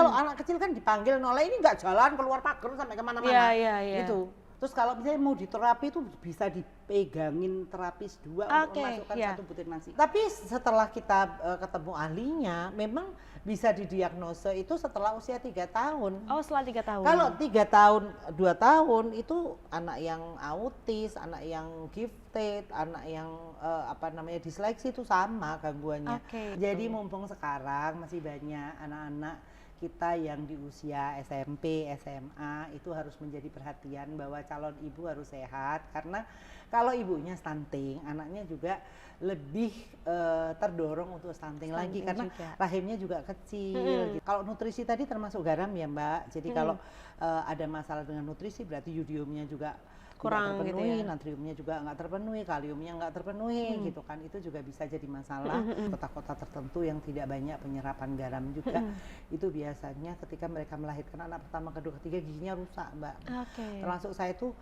kalau anak kecil kan dipanggil noleh, ini nggak jalan keluar pagar sampai kemana-mana, gitu. Terus kalau misalnya mau diterapi itu bisa dipegangin terapis 2 untuk memasukkan 1 butir nasi. Tapi setelah kita ketemu ahlinya, memang bisa didiagnosa itu setelah usia 3 tahun. Oh, setelah 3 tahun. Kalau 3 tahun, 2 tahun itu anak yang autis, anak yang gifted, anak yang disleksi itu sama gangguannya. Jadi mumpung sekarang masih banyak anak-anak kita yang di usia SMP, SMA itu harus menjadi perhatian bahwa calon ibu harus sehat, karena kalau ibunya stunting, anaknya juga lebih terdorong untuk stunting lagi karena rahimnya juga kecil. Kalau nutrisi tadi termasuk garam ya Mbak, jadi kalau ada masalah dengan nutrisi berarti yodiumnya juga kurang terpenuhi, natriumnya juga nggak terpenuhi, kaliumnya nggak terpenuhi gitu kan, itu juga bisa jadi masalah. Kota-kota tertentu yang tidak banyak penyerapan garam juga itu biasanya ketika mereka melahirkan anak pertama, kedua, ketiga giginya rusak Mbak. Termasuk saya tuh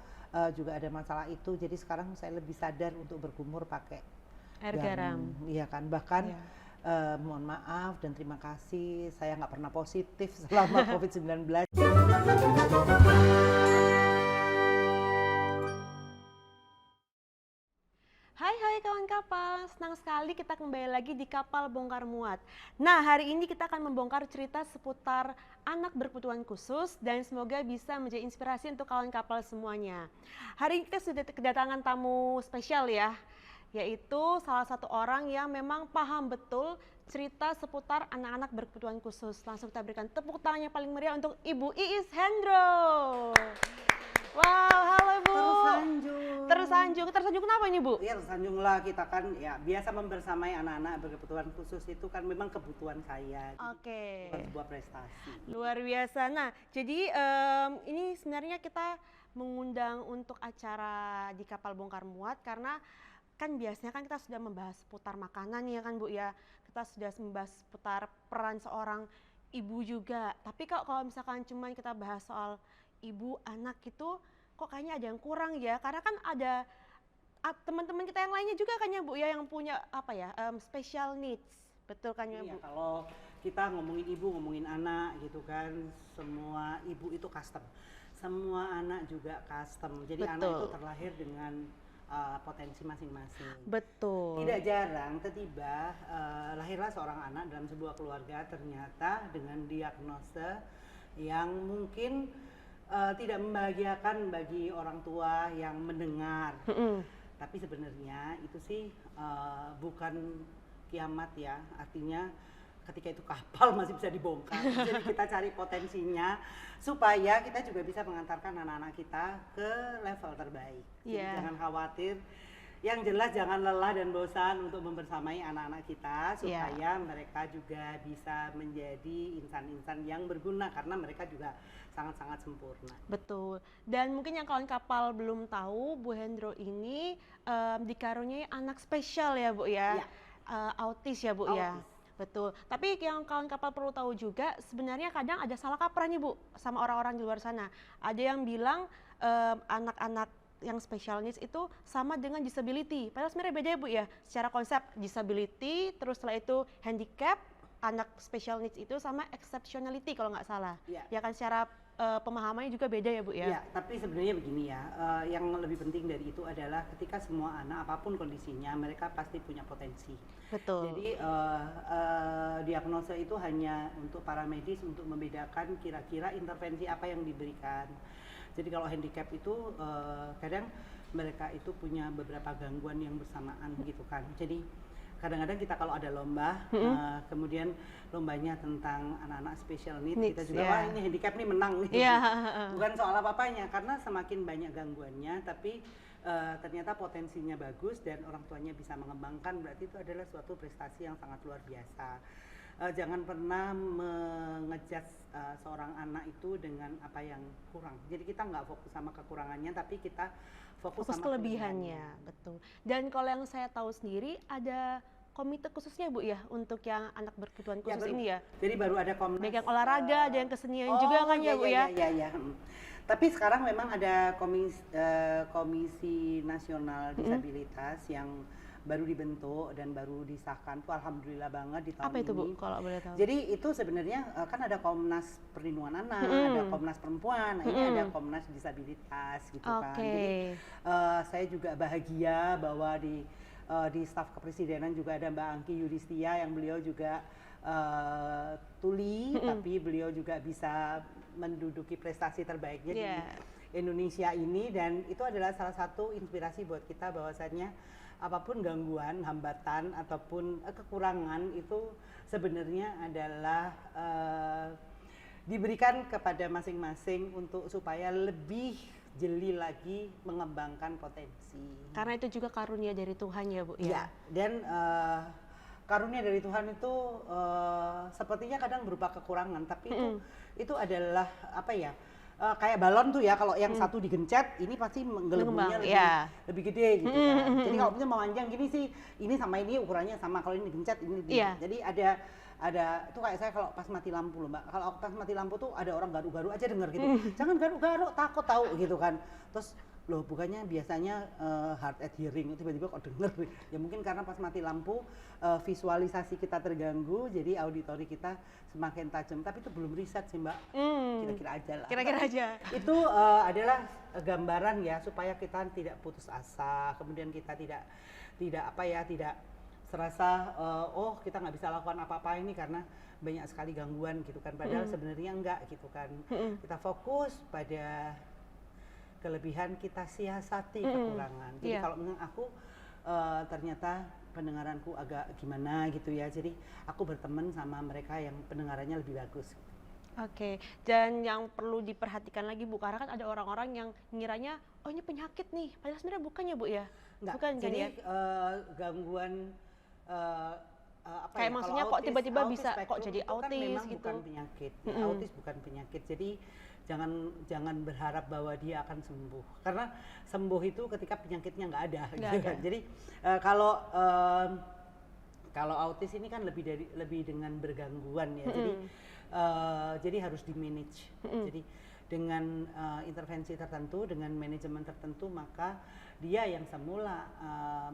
juga ada masalah itu, jadi sekarang saya lebih sadar untuk berkumur pakai air garam. Iya kan, bahkan mohon maaf dan terima kasih saya nggak pernah positif selama COVID-19. Hai kawan kapal, senang sekali kita kembali lagi di Kapal Bongkar Muat. Nah, hari ini kita akan membongkar cerita seputar anak berkebutuhan khusus dan semoga bisa menjadi inspirasi untuk kawan kapal semuanya. Hari ini kita sudah kedatangan tamu spesial ya, yaitu salah satu orang yang memang paham betul cerita seputar anak-anak berkebutuhan khusus. Langsung kita berikan tepuk tangan yang paling meriah untuk Ibu Iis Hendro. Wow, halo Bu. Tersanjung kenapa ini Bu? Iya, tersanjung lah, kita kan ya biasa membersamai anak-anak berkebutuhan khusus, itu kan memang kebutuhan saya. Bukan sebuah prestasi. Luar biasa. Nah, jadi ini sebenarnya kita mengundang untuk acara di Kapal Bongkar Muat karena kan biasanya kan kita sudah membahas seputar makanan ya kan Bu ya. Kita sudah membahas seputar peran seorang ibu juga. Tapi kalau misalkan cuma kita bahas soal ibu, anak itu kok kayaknya ada yang kurang ya, karena kan ada teman-teman kita yang lainnya juga kan ya Bu ya yang punya special needs, betul kan ya Bu? Kalau kita ngomongin ibu, ngomongin anak gitu kan, semua ibu itu custom, semua anak juga custom, jadi anak itu terlahir dengan potensi masing-masing. Tidak jarang tiba-tiba lahirlah seorang anak dalam sebuah keluarga ternyata dengan diagnosa yang mungkin tidak membahagiakan bagi orang tua yang mendengar. Tapi sebenarnya itu sih bukan kiamat ya, artinya ketika itu kapal masih bisa dibongkar. Jadi kita cari potensinya supaya kita juga bisa mengantarkan anak-anak kita ke level terbaik. Jadi jangan khawatir, yang jelas jangan lelah dan bosan untuk membersamai anak-anak kita supaya mereka juga bisa menjadi insan-insan yang berguna karena mereka juga sangat-sangat sempurna. Betul. Dan mungkin yang kawan kapal belum tahu, Bu Hendro ini dikaruniai anak spesial ya Bu ya, autis ya Bu ya. Betul. Tapi yang kawan kapal perlu tahu juga sebenarnya kadang ada salah kaprah nih Bu sama orang-orang di luar sana. Ada yang bilang anak-anak yang special needs itu sama dengan disability. Padahal sebenarnya beda ya Bu ya. Secara konsep disability, terus setelah itu handicap, anak special needs itu sama exceptionality kalau nggak salah. Ya kan secara pemahamannya juga beda ya Bu ya. Iya, tapi sebenarnya begini ya, yang lebih penting dari itu adalah ketika semua anak apapun kondisinya mereka pasti punya potensi. Betul. Jadi diagnosa itu hanya untuk para medis untuk membedakan kira-kira intervensi apa yang diberikan. Jadi kalau handicap itu kadang mereka itu punya beberapa gangguan yang bersamaan gitu kan. Jadi kadang-kadang kita kalau ada lomba, kemudian lombanya tentang anak-anak special needs, kita juga wah ini handicap nih menang nih. Bukan soal apa-apanya, karena semakin banyak gangguannya, tapi ternyata potensinya bagus dan orang tuanya bisa mengembangkan, berarti itu adalah suatu prestasi yang sangat luar biasa. Jangan pernah mengejudge seorang anak itu dengan apa yang kurang. Jadi kita nggak fokus sama kekurangannya, tapi kita fokus sama kelebihannya. Betul. Dan kalau yang saya tahu sendiri ada komite khususnya Bu ya untuk yang anak berkebutuhan khusus ini ya. Jadi baru ada komnas. Baik yang olahraga, ada yang kesenian juga kan ya Bu ya. Iya. Tapi sekarang memang ada komisi nasional disabilitas yang baru dibentuk dan baru disahkan tuh alhamdulillah banget di tahun Apa itu ini. Bu kalau boleh tahu? Jadi itu sebenarnya kan ada Komnas Perlindungan Anak, ada Komnas Perempuan, ini ada Komnas Disabilitas gitu kan. Jadi saya juga bahagia bahwa di staf kepresidenan juga ada Mbak Angki Yudhistia yang beliau juga tuli, tapi beliau juga bisa menduduki prestasi terbaiknya di Indonesia ini, dan itu adalah salah satu inspirasi buat kita bahwasannya apapun gangguan, hambatan ataupun kekurangan itu sebenarnya adalah diberikan kepada masing-masing untuk supaya lebih jeli lagi mengembangkan potensi. Karena itu juga karunia dari Tuhan ya Bu ya. Ya, dan karunia dari Tuhan itu sepertinya kadang berupa kekurangan, tapi itu adalah apa ya? Kayak balon tuh ya, kalau yang satu digencet ini pasti menggelembungnya lebih gede gitu kan. Jadi kalau misalnya memanjang gini sih, ini sama ini ukurannya sama, kalau ini digencet ini jadi ada itu kayak saya kalau pas mati lampu loh Mbak, kalau pas mati lampu tuh ada orang garuk-garuk aja denger gitu, jangan garuk-garuk takut tahu gitu kan, terus loh bukannya biasanya hard at hearing, tiba-tiba kok denger, ya mungkin karena pas mati lampu visualisasi kita terganggu, jadi auditori kita semakin tajam, tapi itu belum riset sih Mbak, kira-kira aja lah. Kira-kira aja. Itu adalah gambaran ya supaya kita tidak putus asa, kemudian kita tidak serasa oh kita nggak bisa lakukan apa-apa ini karena banyak sekali gangguan gitu kan, padahal sebenarnya enggak gitu kan. Kita fokus pada kelebihan, kita siasati kekurangan. Jadi kalau memang aku ternyata pendengaranku agak gimana gitu ya, jadi aku berteman sama mereka yang pendengarannya lebih bagus. Oke, dan yang perlu diperhatikan lagi Bu, karena kan ada orang-orang yang ngiranya oh ini penyakit nih, padahal sebenarnya bukan ya Bu ya? Enggak, bukan jadi kan, ya? Gangguan kayak ya, maksudnya kok tiba-tiba bisa kok jadi autis kan memang gitu. bukan penyakit, ya, autis bukan penyakit, jadi jangan berharap bahwa dia akan sembuh, karena sembuh itu ketika penyakitnya nggak ada, gitu kan. Jadi kalau autis ini kan lebih dengan bergangguan ya, jadi harus di manage. Jadi dengan intervensi tertentu, dengan manajemen tertentu, maka dia yang semula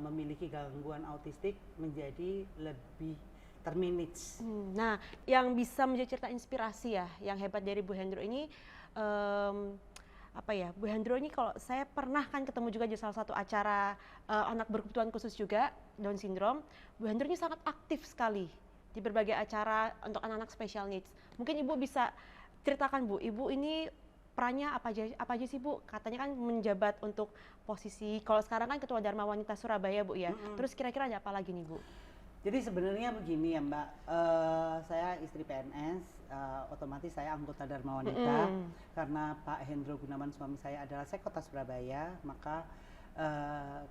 memiliki gangguan autistik menjadi lebih termanage. Nah, yang bisa menjadi cerita inspirasi ya, yang hebat dari Bu Hendro ini, Bu Hendro ini kalau saya pernah kan ketemu juga di salah satu acara anak berkebutuhan khusus juga, Down syndrome. Bu Hendro ini sangat aktif sekali di berbagai acara untuk anak-anak special needs. Mungkin Ibu bisa ceritakan Bu, Ibu ini perannya apa aja sih Bu? Katanya kan menjabat untuk posisi, kalau sekarang kan Ketua Dharma Wanita Surabaya Bu ya. Terus kira-kira ada apa lagi nih Bu? Jadi sebenarnya begini ya Mbak, saya istri PNS, otomatis saya anggota Dharma Wanita, karena Pak Hendro Gunawan suami saya adalah Sekota Surabaya, maka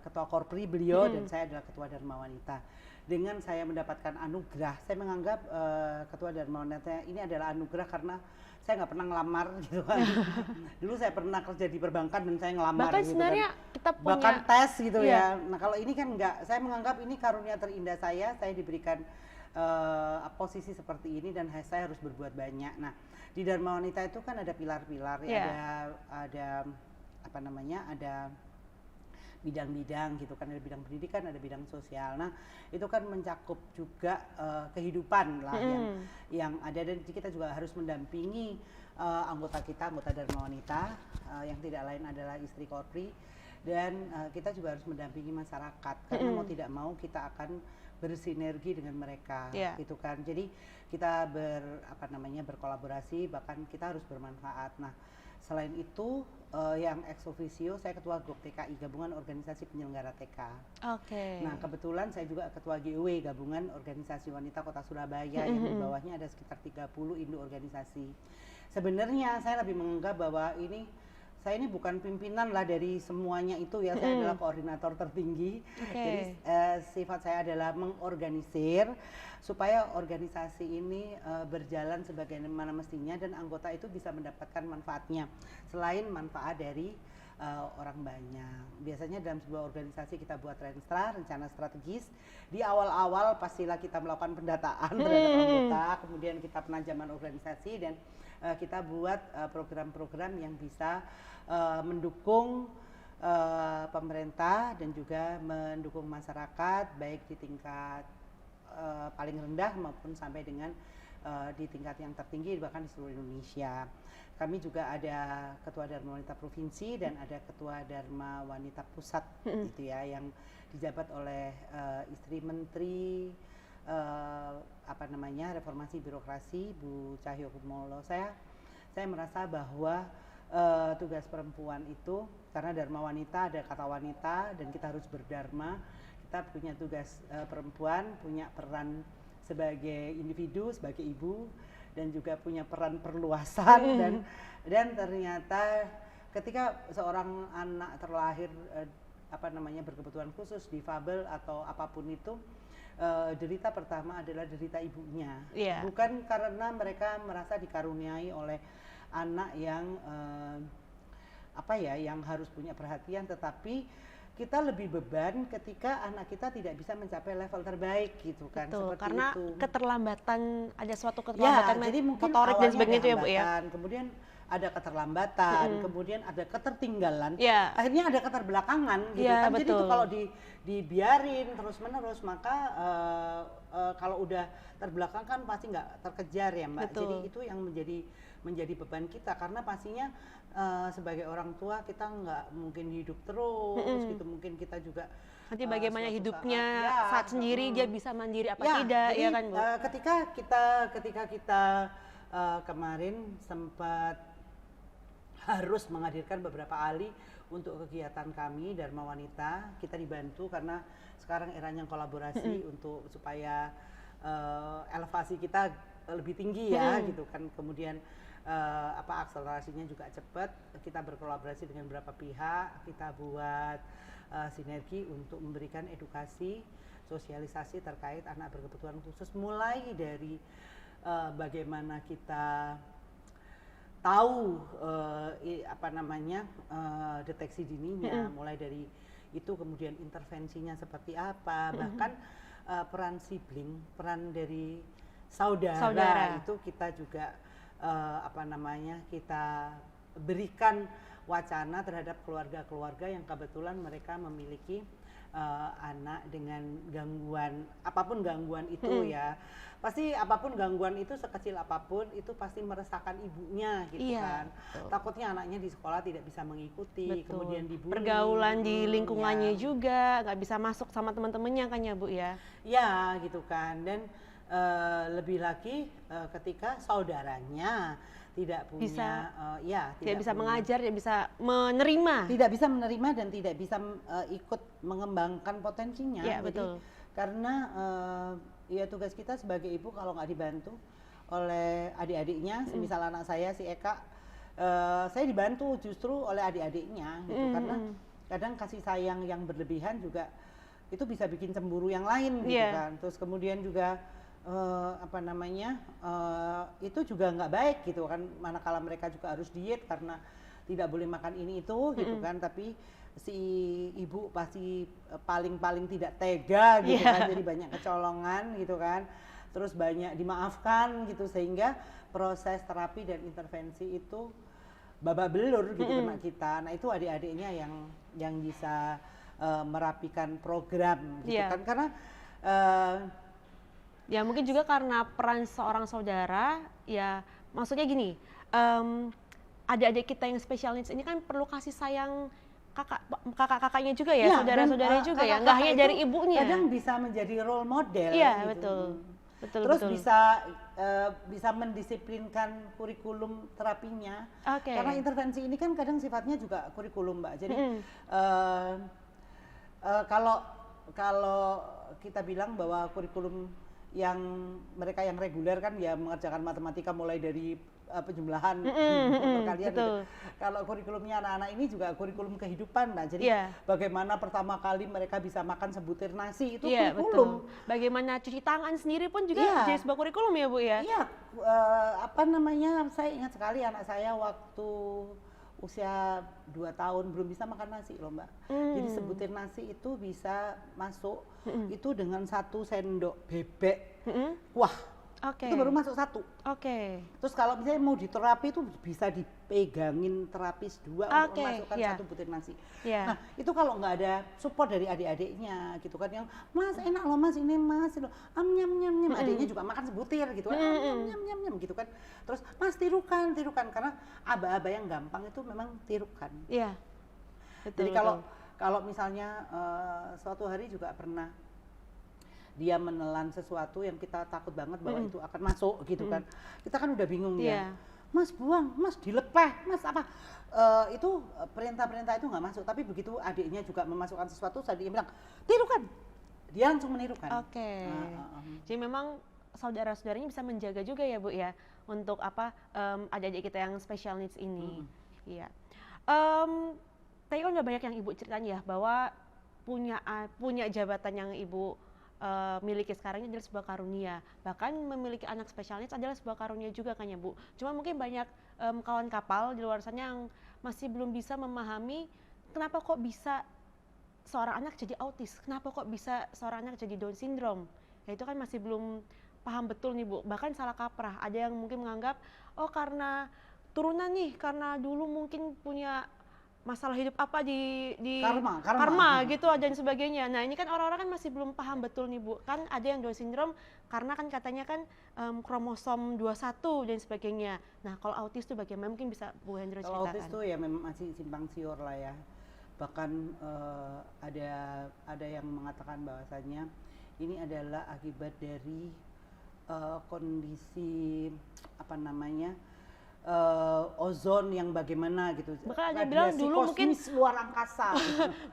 Ketua Korpri beliau dan saya adalah Ketua Dharma Wanita. Dengan saya mendapatkan anugerah, saya menganggap Ketua Dharma Wanita ini adalah anugerah karena saya nggak pernah ngelamar gitu kan. Dulu saya pernah kerja di perbankan dan saya ngelamar bahkan gitu sebenarnya kan. Kita punya bahkan tes gitu ya. Nah kalau ini kan enggak, saya menganggap ini karunia terindah saya diberikan posisi seperti ini dan saya harus berbuat banyak. Nah di Dharma Wanita itu kan ada pilar-pilar, ada ada bidang-bidang gitu kan, ada bidang pendidikan, ada bidang sosial. Nah itu kan mencakup juga kehidupan lah yang ada, dan kita juga harus mendampingi anggota Dharma Wanita yang tidak lain adalah istri Korpri, dan kita juga harus mendampingi masyarakat karena mau tidak mau kita akan bersinergi dengan mereka gitu kan. Jadi kita berkolaborasi, bahkan kita harus bermanfaat. Nah selain itu yang ex officio saya ketua GOP TKI, Gabungan Organisasi Penyelenggara TK. Nah kebetulan saya juga ketua GOW, Gabungan Organisasi Wanita Kota Surabaya, yang di bawahnya ada sekitar 30 induk organisasi. Sebenarnya saya lebih menganggap bahwa saya ini bukan pimpinan lah dari semuanya itu ya, saya adalah koordinator tertinggi. Jadi sifat saya adalah mengorganisir supaya organisasi ini berjalan sebagaimana mestinya dan anggota itu bisa mendapatkan manfaatnya selain manfaat dari orang banyak. Biasanya dalam sebuah organisasi kita buat rencana strategis. Di awal-awal pastilah kita melakukan pendataan terhadap anggota, kemudian kita penajaman organisasi, dan kita buat program-program yang bisa mendukung pemerintah dan juga mendukung masyarakat baik di tingkat paling rendah maupun sampai dengan di tingkat yang tertinggi bahkan di seluruh Indonesia. Kami juga ada Ketua Dharma Wanita Provinsi dan ada Ketua Dharma Wanita Pusat gitu ya, yang dijabat oleh istri Menteri Reformasi Birokrasi Bu Cahyokumolo. Saya merasa bahwa tugas perempuan itu, karena Dharma Wanita ada kata wanita dan kita harus berdharma, kita punya tugas perempuan, punya peran sebagai individu, sebagai ibu, dan juga punya peran perluasan dan ternyata ketika seorang anak terlahir berkebutuhan khusus, difabel atau apapun itu, derita pertama adalah derita ibunya, bukan karena mereka merasa dikaruniai oleh anak yang yang harus punya perhatian, tetapi kita lebih beban ketika anak kita tidak bisa mencapai level terbaik gitu kan. Betul, seperti karena itu. Keterlambatan, ada suatu keterlambatan jadi mungkin motorik dan sebagainya itu ya Bu ya. Kemudian ada keterlambatan, kemudian ada ketertinggalan, akhirnya ada keterbelakangan gitu kan. Betul. Jadi itu kalau dibiarin terus menerus, maka kalau udah terbelakang kan pasti nggak terkejar ya Mbak. Betul. Jadi itu yang menjadi beban kita, karena pastinya sebagai orang tua kita nggak mungkin hidup terus gitu, mungkin kita juga nanti bagaimana hidupnya saat sendiri dia bisa mandiri apa tidak, jadi, ya kan Bu? Ketika kita kemarin sempat harus menghadirkan beberapa ahli untuk kegiatan kami Dharma Wanita, kita dibantu karena sekarang eranya kolaborasi untuk supaya elevasi kita lebih tinggi ya gitu kan. Kemudian akselerasinya juga cepat. Kita berkolaborasi dengan beberapa pihak, kita buat sinergi untuk memberikan edukasi, sosialisasi terkait anak berkebutuhan khusus, mulai dari bagaimana kita tahu deteksi dininya, mulai dari itu, kemudian intervensinya seperti apa, bahkan peran sibling, peran dari saudara itu kita juga kita berikan wacana terhadap keluarga-keluarga yang kebetulan mereka memiliki anak dengan gangguan, apapun gangguan itu ya. Pasti apapun gangguan itu, sekecil apapun itu pasti meresahkan ibunya gitu kan. Takutnya anaknya di sekolah tidak bisa mengikuti, kemudian dibully. Pergaulan di lingkungannya juga nggak bisa masuk sama teman-temannya kan ya Bu ya? Ya gitu kan. Dan lebih lagi ketika saudaranya tidak punya tidak bisa mengajar, tidak bisa menerima, dan tidak bisa ikut mengembangkan potensinya. Betul. Karena tugas kita sebagai ibu kalau nggak dibantu oleh adik-adiknya, semisal anak saya si Eka, saya dibantu justru oleh adik-adiknya gitu, karena kadang kasih sayang yang berlebihan juga itu bisa bikin cemburu yang lain gitu kan. Terus kemudian juga itu juga nggak baik gitu kan, manakala mereka juga harus diet karena tidak boleh makan ini itu gitu kan, tapi si ibu pasti paling tidak tega gitu kan, jadi banyak kecolongan gitu kan, terus banyak dimaafkan gitu, sehingga proses terapi dan intervensi itu babak belur gitu kena kita. Nah itu adik-adiknya yang bisa merapikan program gitu kan, karena ya mungkin juga karena peran seorang saudara, ya maksudnya gini, adik-adik kita yang special needs ini kan perlu kasih sayang kakak-kakaknya juga ya, saudara-saudaranya juga ya, nggak hanya dari ibunya. Kadang bisa menjadi role model. Iya gitu. betul. Terus bisa mendisiplinkan kurikulum terapinya. Karena intervensi ini kan kadang sifatnya juga kurikulum Mbak. Jadi kalau kita bilang bahwa kurikulum yang mereka yang reguler kan ya mengerjakan matematika mulai dari penjumlahan perkalian gitu. Kalau kurikulumnya anak-anak ini juga kurikulum kehidupan. Nah jadi bagaimana pertama kali mereka bisa makan sebutir nasi itu kurikulum. Betul. Bagaimana cuci tangan sendiri pun juga jadi sebuah kurikulum ya Bu ya. Iya, saya ingat sekali anak saya waktu usia 2 tahun belum bisa makan nasi loh Mbak. Jadi sebutir nasi itu bisa masuk itu dengan 1 sendok bebek. Wah, itu baru masuk 1. Terus kalau misalnya mau diterapi itu bisa dipegangin terapis 2 untuk memasukkan 1 butir nasi. Nah itu kalau nggak ada support dari adik-adiknya gitu kan, yang mas enak loh mas ini mas, nyam nyam nyam, adiknya juga makan sebutir gitu kan, nyam nyam nyam nyam gitu kan. Terus mas tirukan karena aba-aba yang gampang itu memang tirukan. Jadi kalau misalnya suatu hari juga pernah dia menelan sesuatu yang kita takut banget bahwa itu akan masuk gitu kan, kita kan udah bingung ya, mas buang, mas dilepeh, mas apa, itu perintah-perintah itu nggak masuk. Tapi begitu adiknya juga memasukkan sesuatu, dia bilang tirukan, dia langsung menirukan. Jadi memang saudara-saudaranya bisa menjaga juga ya Bu ya, untuk adik-adik kita yang special needs ini. Tadi kan udah banyak yang Ibu ceritain ya, bahwa punya jabatan yang Ibu miliki sekarang ini adalah sebuah karunia. Bahkan memiliki anak special needs adalah sebuah karunia juga kan ya Bu. Cuma mungkin banyak kawan kapal di luar sana yang masih belum bisa memahami kenapa kok bisa seorang anak jadi autis, kenapa kok bisa seorang anak jadi Down syndrome. Ya itu kan masih belum paham betul nih Bu. Bahkan salah kaprah. Ada yang mungkin menganggap oh karena turunan nih, karena dulu mungkin punya masalah hidup apa di karma gitu dan sebagainya. Nah ini kan orang-orang kan masih belum paham betul nih Bu. Kan ada yang Down syndrome karena kan katanya kan kromosom 21 dan sebagainya. Nah kalau autis itu bagaimana, mungkin bisa Bu Hendro ceritakan? Kalau autis itu ya memang masih simpang siur lah ya. Bahkan ada yang mengatakan bahwasannya ini adalah akibat dari kondisi apa namanya, ozon yang bagaimana gitu. Bahkan ada yang bilang dulu mungkin luar angkasa.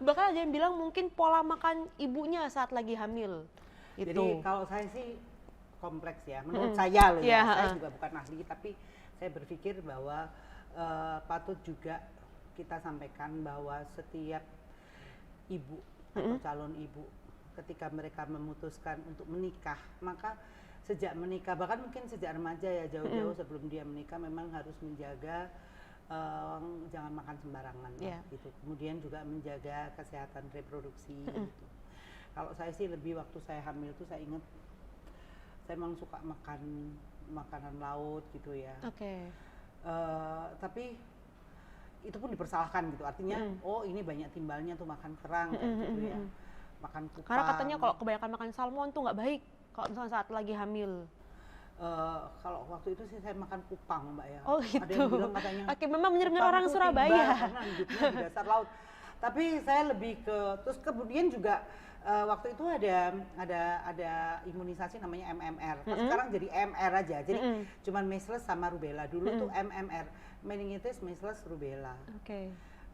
Bahkan ada yang bilang mungkin pola makan ibunya saat lagi hamil. Jadi kalau saya sih kompleks ya, menurut saya loh ya. Saya juga bukan ahli, tapi saya berpikir bahwa patut juga kita sampaikan bahwa setiap ibu atau calon ibu ketika mereka memutuskan untuk menikah, maka sejak menikah, bahkan mungkin sejak remaja ya, jauh-jauh sebelum dia menikah memang harus menjaga jangan makan sembarangan gitu. Kemudian juga menjaga kesehatan reproduksi gitu. Kalau saya sih lebih waktu saya hamil tuh saya ingat saya memang suka makan makanan laut gitu ya. Tapi itu pun dipersalahkan gitu, artinya oh ini banyak timbalnya tuh makan kerang gitu ya, makan kupang. Karena katanya kalau kebanyakan makan salmon tuh nggak baik kalau misalnya saat lagi hamil. Kalau waktu itu sih saya makan kupang Mbak ya. Oh gitu. Ada yang bilang katanya. Memang benar-benar orang Surabaya. Karena hidupnya di dasar laut. Tapi saya lebih terus kemudian juga waktu itu ada imunisasi namanya MMR. Sekarang jadi MR aja. Jadi cuman measles sama rubella. Dulu tuh MMR, meningitis, measles, rubella.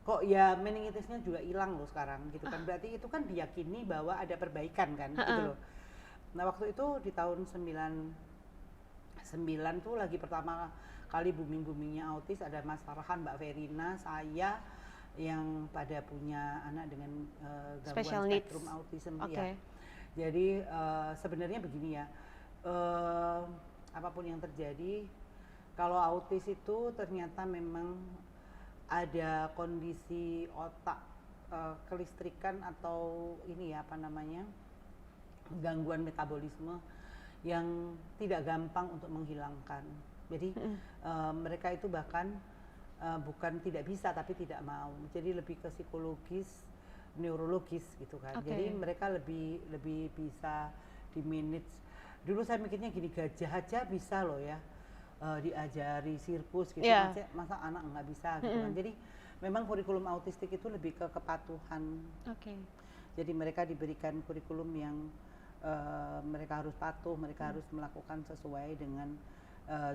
Kok ya meningitisnya juga hilang loh sekarang gitu kan. Berarti itu kan diyakini bahwa ada perbaikan kan gitu loh. Nah waktu itu di tahun 99 tuh lagi pertama kali booming-boomingnya autis, ada Mas Farhan, Mbak Verina, saya yang pada punya anak dengan gangguan spektrum autism ya. Jadi sebenarnya begini ya, apapun yang terjadi, kalau autis itu ternyata memang ada kondisi otak kelistrikan atau ini ya apa namanya, gangguan metabolisme yang tidak gampang untuk menghilangkan. Jadi mereka itu bahkan bukan tidak bisa tapi tidak mau. Jadi lebih ke psikologis, neurologis gitu kan. Jadi mereka lebih bisa di manage. Dulu saya mikirnya gini, gajah aja bisa loh ya diajari sirkus gitu, masa anak nggak bisa gitu kan. Jadi memang kurikulum autistik itu lebih ke kepatuhan. Jadi mereka diberikan kurikulum yang mereka harus patuh, mereka harus melakukan sesuai dengan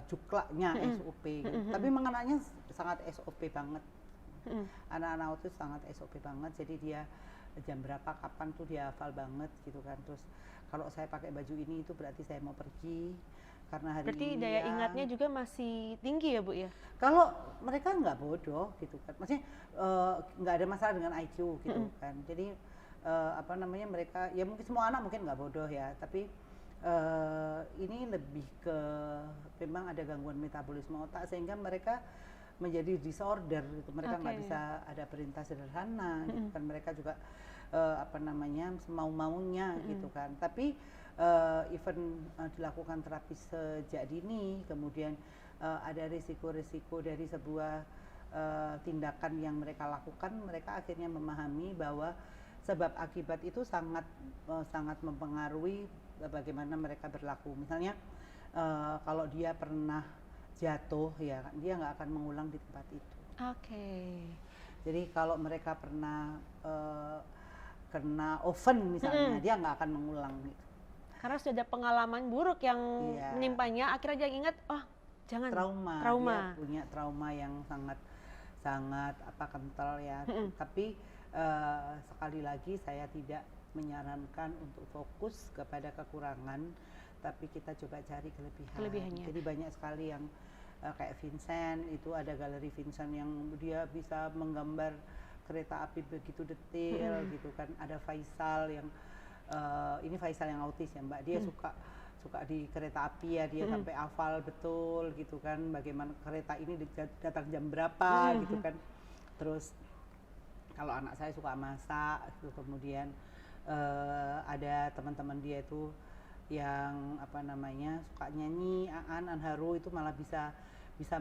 juklaknya SOP gitu. Tapi memang anaknya sangat SOP banget. Anak-anak autis sangat SOP banget, jadi dia jam berapa, kapan tuh dia hafal banget gitu kan. Terus kalau saya pakai baju ini itu berarti saya mau pergi karena hari berarti ini. Berarti daya ingatnya juga masih tinggi ya Bu ya? Kalau mereka nggak bodoh gitu kan, maksudnya nggak ada masalah dengan IQ gitu kan. Jadi apa namanya, mereka ya mungkin semua anak mungkin nggak bodoh ya, tapi ini lebih ke memang ada gangguan metabolisme otak sehingga mereka menjadi disorder gitu. Mereka nggak bisa ada perintah sederhana gitu kan. Mereka juga apa namanya, mau-maunya gitu kan. Tapi even dilakukan terapi sejak dini, kemudian ada risiko-risiko dari sebuah tindakan yang mereka lakukan, mereka akhirnya memahami bahwa sebab akibat itu sangat mempengaruhi bagaimana mereka berlaku. Misalnya kalau dia pernah jatuh, ya dia nggak akan mengulang di tempat itu. Jadi kalau mereka pernah kena oven misalnya, dia nggak akan mengulang gitu. Karena sudah ada pengalaman buruk yang menimpanya, akhirnya dia ingat, oh jangan trauma. Dia punya trauma yang sangat kental ya. Tapi sekali lagi saya tidak menyarankan untuk fokus kepada kekurangan, tapi kita coba cari kelebihannya. Jadi banyak sekali yang kayak Vincent, itu ada galeri Vincent yang dia bisa menggambar kereta api begitu detail gitu kan. Ada Faisal yang ini Faisal yang autis ya Mbak, dia suka di kereta api ya, dia sampai hafal betul gitu kan, bagaimana kereta ini datang jam berapa gitu kan. Terus kalau anak saya suka masak gitu, kemudian ada teman-teman dia itu yang suka nyanyi, Anharu itu malah bisa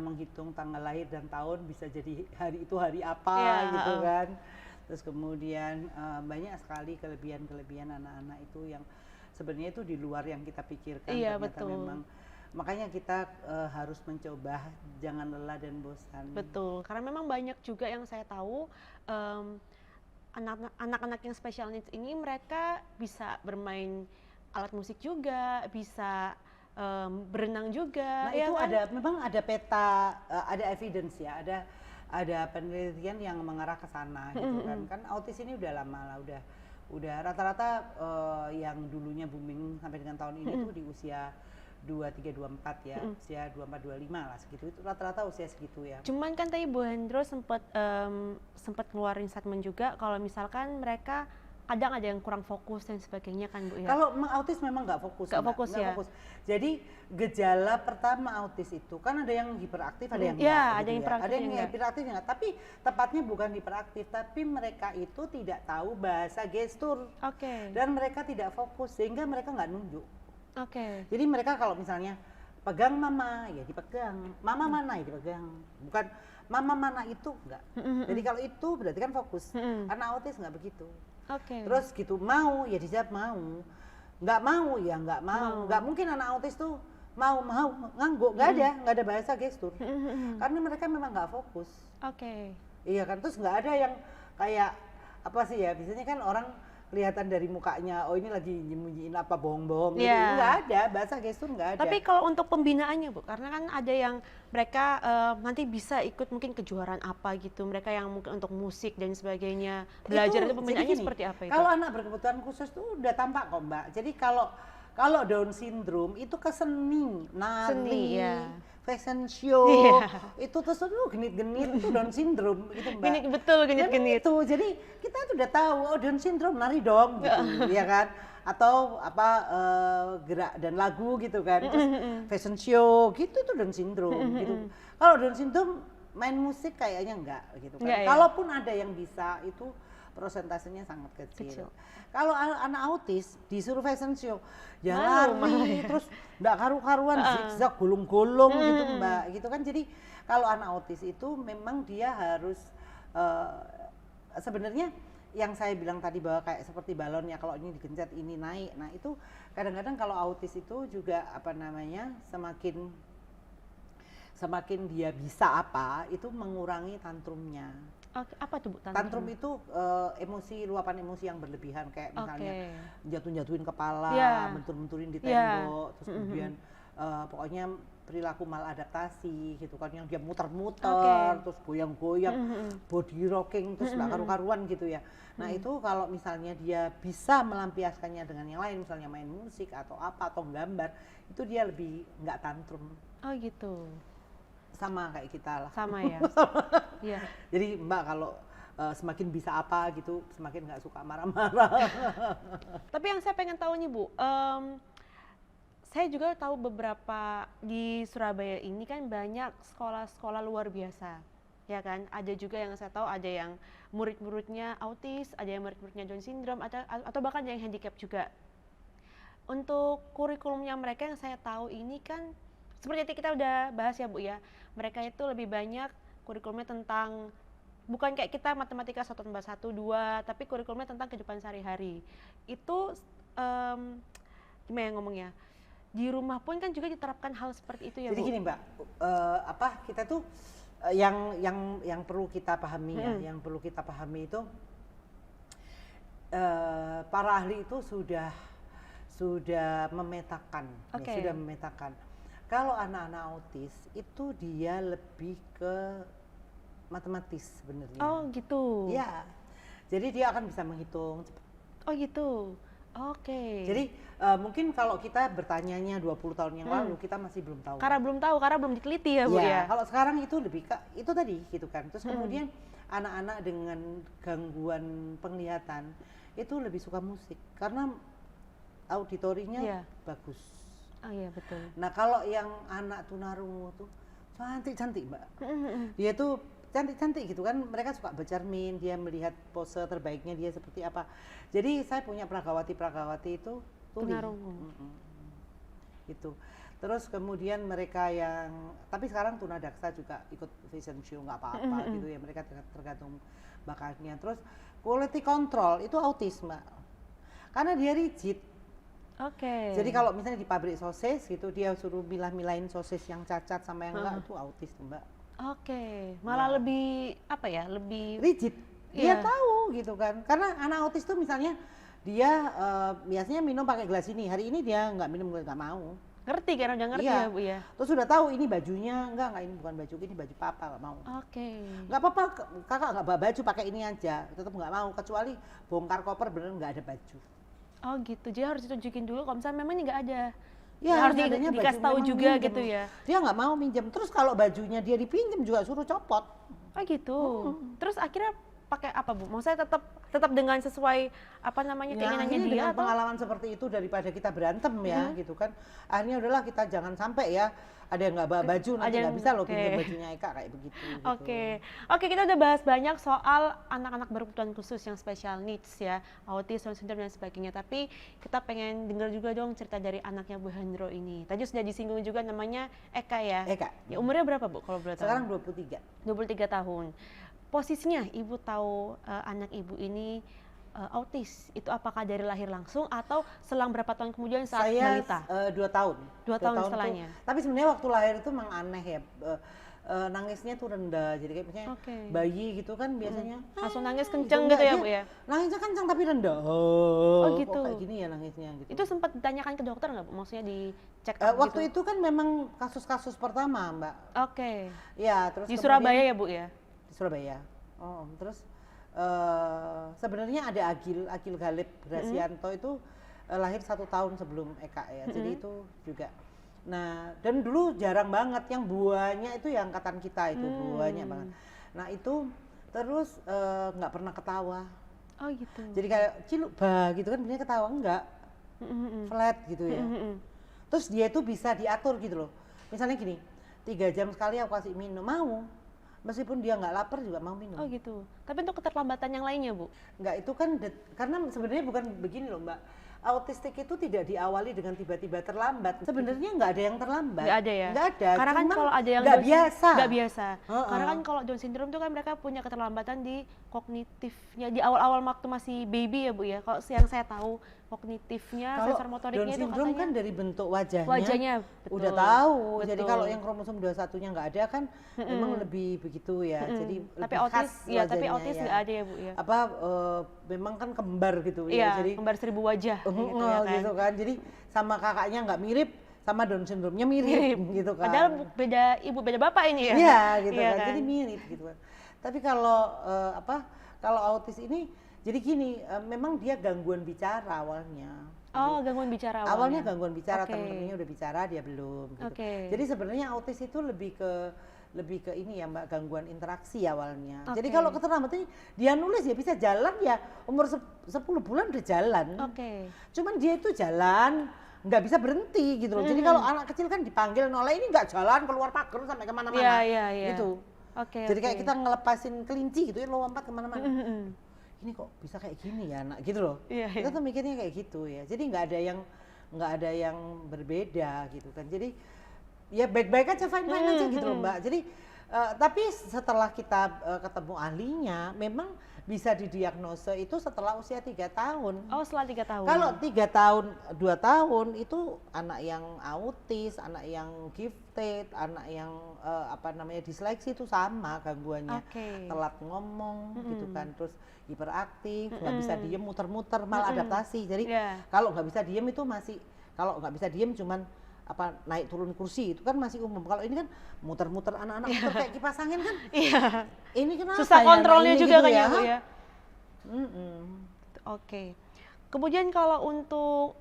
menghitung tanggal lahir dan tahun, bisa jadi hari itu hari apa gitu kan. Terus kemudian banyak sekali kelebihan anak-anak itu yang sebenarnya itu di luar yang kita pikirkan. Ternyata memang, makanya kita harus mencoba, jangan lelah dan bosan. Betul, karena memang banyak juga yang saya tahu anak-anak yang special needs ini mereka bisa bermain alat musik juga, bisa berenang juga. Nah itu kan? Memang ada peta, ada evidence ya, ada penelitian yang mengarah ke sana gitu kan. Kan autis ini udah lama lah, udah rata-rata yang dulunya booming sampai dengan tahun ini tuh di usia 23, 24 ya, usia 24, 25 lah segitu, itu rata-rata usia segitu ya. Cuman kan tadi Bu Hendro sempat ngeluarin statement juga kalau misalkan mereka kadang ada yang kurang fokus dan sebagainya kan Bu ya. Kalau autis memang nggak fokus. Fokus. Jadi gejala pertama autis itu kan ada yang hiperaktif, ada yang enggak. Ada yang hiperaktif, ada yang hiperaktif enggak. Tapi tepatnya bukan hiperaktif, tapi mereka itu tidak tahu bahasa gestur. Dan mereka tidak fokus sehingga mereka nggak nunjuk. Jadi mereka kalau misalnya pegang mama ya dipegang, mama mana ya dipegang. Bukan mama mana itu enggak. Jadi kalau itu berarti kan fokus. Karena autis nggak begitu. Terus gitu, mau ya dijawab mau, nggak mau ya nggak mau. Nggak mungkin anak autis tuh mau ngangguk, nggak ada bahasa gestur. Karena mereka memang nggak fokus. Iya kan, terus nggak ada yang kayak apa sih ya, biasanya kan orang kelihatan dari mukanya, oh ini lagi nyembunyiin apa, bohong-bohong gitu. Nggak ada, bahasa gestur nggak ada. Tapi kalau untuk pembinaannya Bu, karena kan ada yang mereka nanti bisa ikut mungkin kejuaraan apa gitu, mereka yang mungkin untuk musik dan sebagainya, belajar itu pembinaannya seperti apa itu? Kalau anak berkebutuhan khusus tuh udah tampak kok Mbak, jadi kalau Down syndrome itu ke seni, nari, fashion show, itu terus genit-genit itu Down syndrome gitu Mbak. Betul, genit-genit. Itu, jadi kita tuh udah tahu, oh Down syndrome nari dong gitu, ya kan? Atau apa gerak dan lagu gitu kan, terus fashion show gitu, itu Down syndrome gitu. Kalau Down syndrome main musik kayaknya enggak gitu kan. Kalaupun ada yang bisa, itu prosentasenya sangat kecil. Kalau anak autis disuruh fashion show, ya lari, terus nggak karu-karuan, zigzag, gulung-gulung gitu Mbak, gitu kan. Jadi kalau anak autis itu memang dia harus sebenarnya yang saya bilang tadi bahwa kayak seperti balon ya, kalau ini digencet ini naik. Nah itu kadang-kadang kalau autis itu juga semakin dia bisa itu mengurangi tantrumnya. Apa tuh Bu? Tantrum itu luapan emosi yang berlebihan, kayak misalnya jatuhin kepala, bentur-benturin di tembok, terus kemudian pokoknya perilaku maladaptasi gitu kan, yang dia muter-muter, terus goyang-goyang, body rocking, terus nggak karu-karuan gitu ya. Nah itu kalau misalnya dia bisa melampiaskannya dengan yang lain, misalnya main musik atau apa, atau gambar, itu dia lebih nggak tantrum. Oh gitu. Sama kayak kita lah. Sama ya. Iya. Jadi Mbak kalau semakin bisa apa gitu, semakin nggak suka marah-marah. Tapi yang saya pengen tahu nih Bu, saya juga tahu beberapa di Surabaya ini kan banyak sekolah-sekolah luar biasa, ya kan? Ada juga yang saya tahu ada yang murid-muridnya autis, ada yang murid-muridnya Down syndrome, atau bahkan yang handicap juga. untuk kurikulumnya mereka yang saya tahu ini kan seperti yang kita udah bahas ya Bu ya, mereka itu lebih banyak kurikulumnya tentang bukan kayak kita matematika 1 tambah 1, 2, tapi kurikulumnya tentang kehidupan sehari-hari. Itu gimana ya ngomongnya? Di rumah pun kan juga diterapkan hal seperti itu ya Jadi Bu? gini Mbak, kita tuh yang perlu kita pahami ya, yang perlu kita pahami itu para ahli itu sudah memetakan, ya, sudah memetakan. Kalau anak-anak autis itu dia lebih ke matematis sebenarnya. Oh gitu. Ya, jadi dia akan bisa menghitung. Oh gitu. Oke. Jadi mungkin kalau kita bertanyanya 20 tahun yang lalu kita masih belum tahu. Karena belum tahu, karena belum diteliti ya Bu ya. Kalau sekarang itu lebih itu tadi gitu kan. Terus kemudian anak-anak dengan gangguan penglihatan itu lebih suka musik karena auditorinya bagus. Oh iya betul. Nah kalau yang anak tunarungu tuh cantik-cantik Mbak. Dia tuh cantik-cantik gitu kan, mereka suka bercermin, dia melihat pose terbaiknya dia seperti apa. Jadi saya punya prakawati itu tunarungu. Gitu. Terus kemudian mereka yang, tapi sekarang tunadaksa juga ikut fashion show nggak apa-apa gitu ya, mereka tergantung bakatnya. Terus quality control itu autis Mbak, karena dia rigid. Jadi kalau misalnya di pabrik sosis gitu, dia suruh milah-milahin sosis yang cacat sama yang enggak, itu autis Mbak. Malah lebih apa ya, lebih rigid. Dia tahu gitu kan, karena anak autis tuh misalnya dia biasanya minum pakai gelas ini, hari ini dia nggak minum, nggak mau. Ngerti kan, udah ngerti ya Bu ya. Terus sudah tahu ini bajunya, enggak ini bukan baju, ini baju papa, nggak mau. Nggak apa-apa, kakak nggak bawa baju, pakai ini aja, tetap nggak mau, kecuali bongkar koper bener nggak ada baju. Oh gitu, jadi harus ditunjukin dulu kalau misalnya memang nggak ada. Ya, harus dikasih tahu juga minjem gitu ya. Dia nggak mau minjem, terus kalau bajunya dia dipinjem juga suruh copot. Oh gitu. Terus akhirnya pakai apa Bu? Maksudnya tetap dengan sesuai apa namanya keinginannya dia dengan atau pengalaman seperti itu daripada kita berantem ya gitu kan. Akhirnya udahlah kita jangan sampai ya ada yang nggak bawa baju nanti nggak bisa loh pinjam bajunya Eka kayak begitu. Oke, kita udah bahas banyak soal anak-anak berkebutuhan khusus yang special needs ya, autis, Down syndrome dan sebagainya. Tapi kita pengen dengar juga dong cerita dari anaknya Bu Hendro ini. Tadi sudah disinggung juga namanya Eka ya. Eka. Ya, umurnya berapa Bu kalau boleh tahu? Sekarang 23. 23 tahun. Posisinya Ibu tahu anak Ibu ini autis, itu apakah dari lahir langsung atau selang berapa tahun kemudian saat balita? Saya 2 tahun. 2 tahun setelahnya. Tapi sebenarnya waktu lahir itu memang aneh ya. Nangisnya tuh rendah, jadi kayak misalnya bayi gitu kan biasanya langsung nangis kenceng gitu ya Bu ya? Nangisnya kenceng tapi rendah. Gitu. Kok kayak gini ya nangisnya gitu. Itu sempat ditanyakan ke dokter nggak Bu? Maksudnya dicek waktu itu kan memang kasus-kasus pertama Mbak. Ya, terus di Surabaya ya Bu ya? Di Surabaya. Terus sebenarnya ada Agil Galib Grasianto itu lahir 1 tahun sebelum Eka ya, jadi itu juga. Nah, dan dulu jarang banget yang buahnya itu yang angkatan kita itu buahnya banget. Nah itu terus nggak pernah ketawa. Oh gitu. Jadi kayak ciluk bah gitu kan, biasanya ketawa enggak, flat gitu ya. Terus dia itu bisa diatur gitu loh. Misalnya gini, 3 jam sekali aku kasih minum, mau. Meskipun dia nggak lapar juga mau minum. Oh gitu. Tapi untuk keterlambatan yang lainnya Bu? Nggak, itu kan karena sebenarnya bukan begini loh Mbak. Autistik itu tidak diawali dengan tiba-tiba terlambat. Sebenarnya nggak ada yang terlambat. Nggak ada ya? Nggak ada. Karena kan kalau ada yang nggak biasa. Nggak biasa. Karena kan kalau Down syndrome itu kan mereka punya keterlambatan di kognitifnya di awal-awal waktu masih baby ya Bu ya. Kalau yang saya tahu kognitifnya, sensor motoriknya itu katanya. Down syndrome kan dari bentuk wajahnya. Wajahnya betul. Udah tahu. Betul. Jadi kalau yang kromosom 21-nya nggak ada kan memang lebih begitu ya. Jadi tapi lebih autis, khas ya, wajahnya. tapi autis nggak ada ya Bu ya. Apa memang kan kembar gitu ya. Jadi kembar 1000 wajah gitu ya kan. Gitu kan. Jadi sama kakaknya nggak mirip, sama Down syndrome-nya mirip gitu kan. Padahal beda ibu beda bapak ini ya. Iya gitu iya kan. Jadi mirip gitu kan. Tapi kalau kalau autis ini jadi gini, memang dia gangguan bicara awalnya. Oh, gangguan bicara awalnya. Awalnya gangguan bicara, teman-temannya udah bicara, dia belum gitu. Jadi sebenarnya autis itu lebih ke ini ya Mbak, gangguan interaksi awalnya. Jadi kalau keterlambatan dia nulis ya bisa jalan ya, umur 10 bulan udah jalan. Cuman dia itu jalan nggak bisa berhenti gitu loh. Jadi kalau anak kecil kan dipanggil noleh, ini nggak jalan keluar pagar sampai kemana-mana gitu. Jadi kayak kita ngelepasin kelinci gitu ya, lompat kemana-mana. Ini kok bisa kayak gini ya anak gitu loh. Kita tuh mikirnya kayak gitu ya. Jadi nggak nggak ada yang berbeda gitu kan. Jadi ya baik-baik aja, fine-fine aja gitu loh Mbak. Jadi tapi setelah kita ketemu ahlinya, memang bisa didiagnosa itu setelah usia 3 tahun. Oh, setelah 3 tahun. Kalau 3 tahun, 2 tahun itu anak yang autis, anak yang gifted, anak yang disleksi itu sama gangguannya. Telat ngomong gitu kan, terus hiperaktif, nggak bisa diem, muter-muter, maladaptasi. Jadi kalau nggak bisa diem itu masih, kalau nggak bisa diem cuman naik turun kursi itu kan masih umum. Kalau ini kan muter-muter, anak-anak muter kayak kipas angin kan. Ini kenapa susah ya, kontrolnya juga gitu kan ya, Bu ya. Kemudian kalau untuk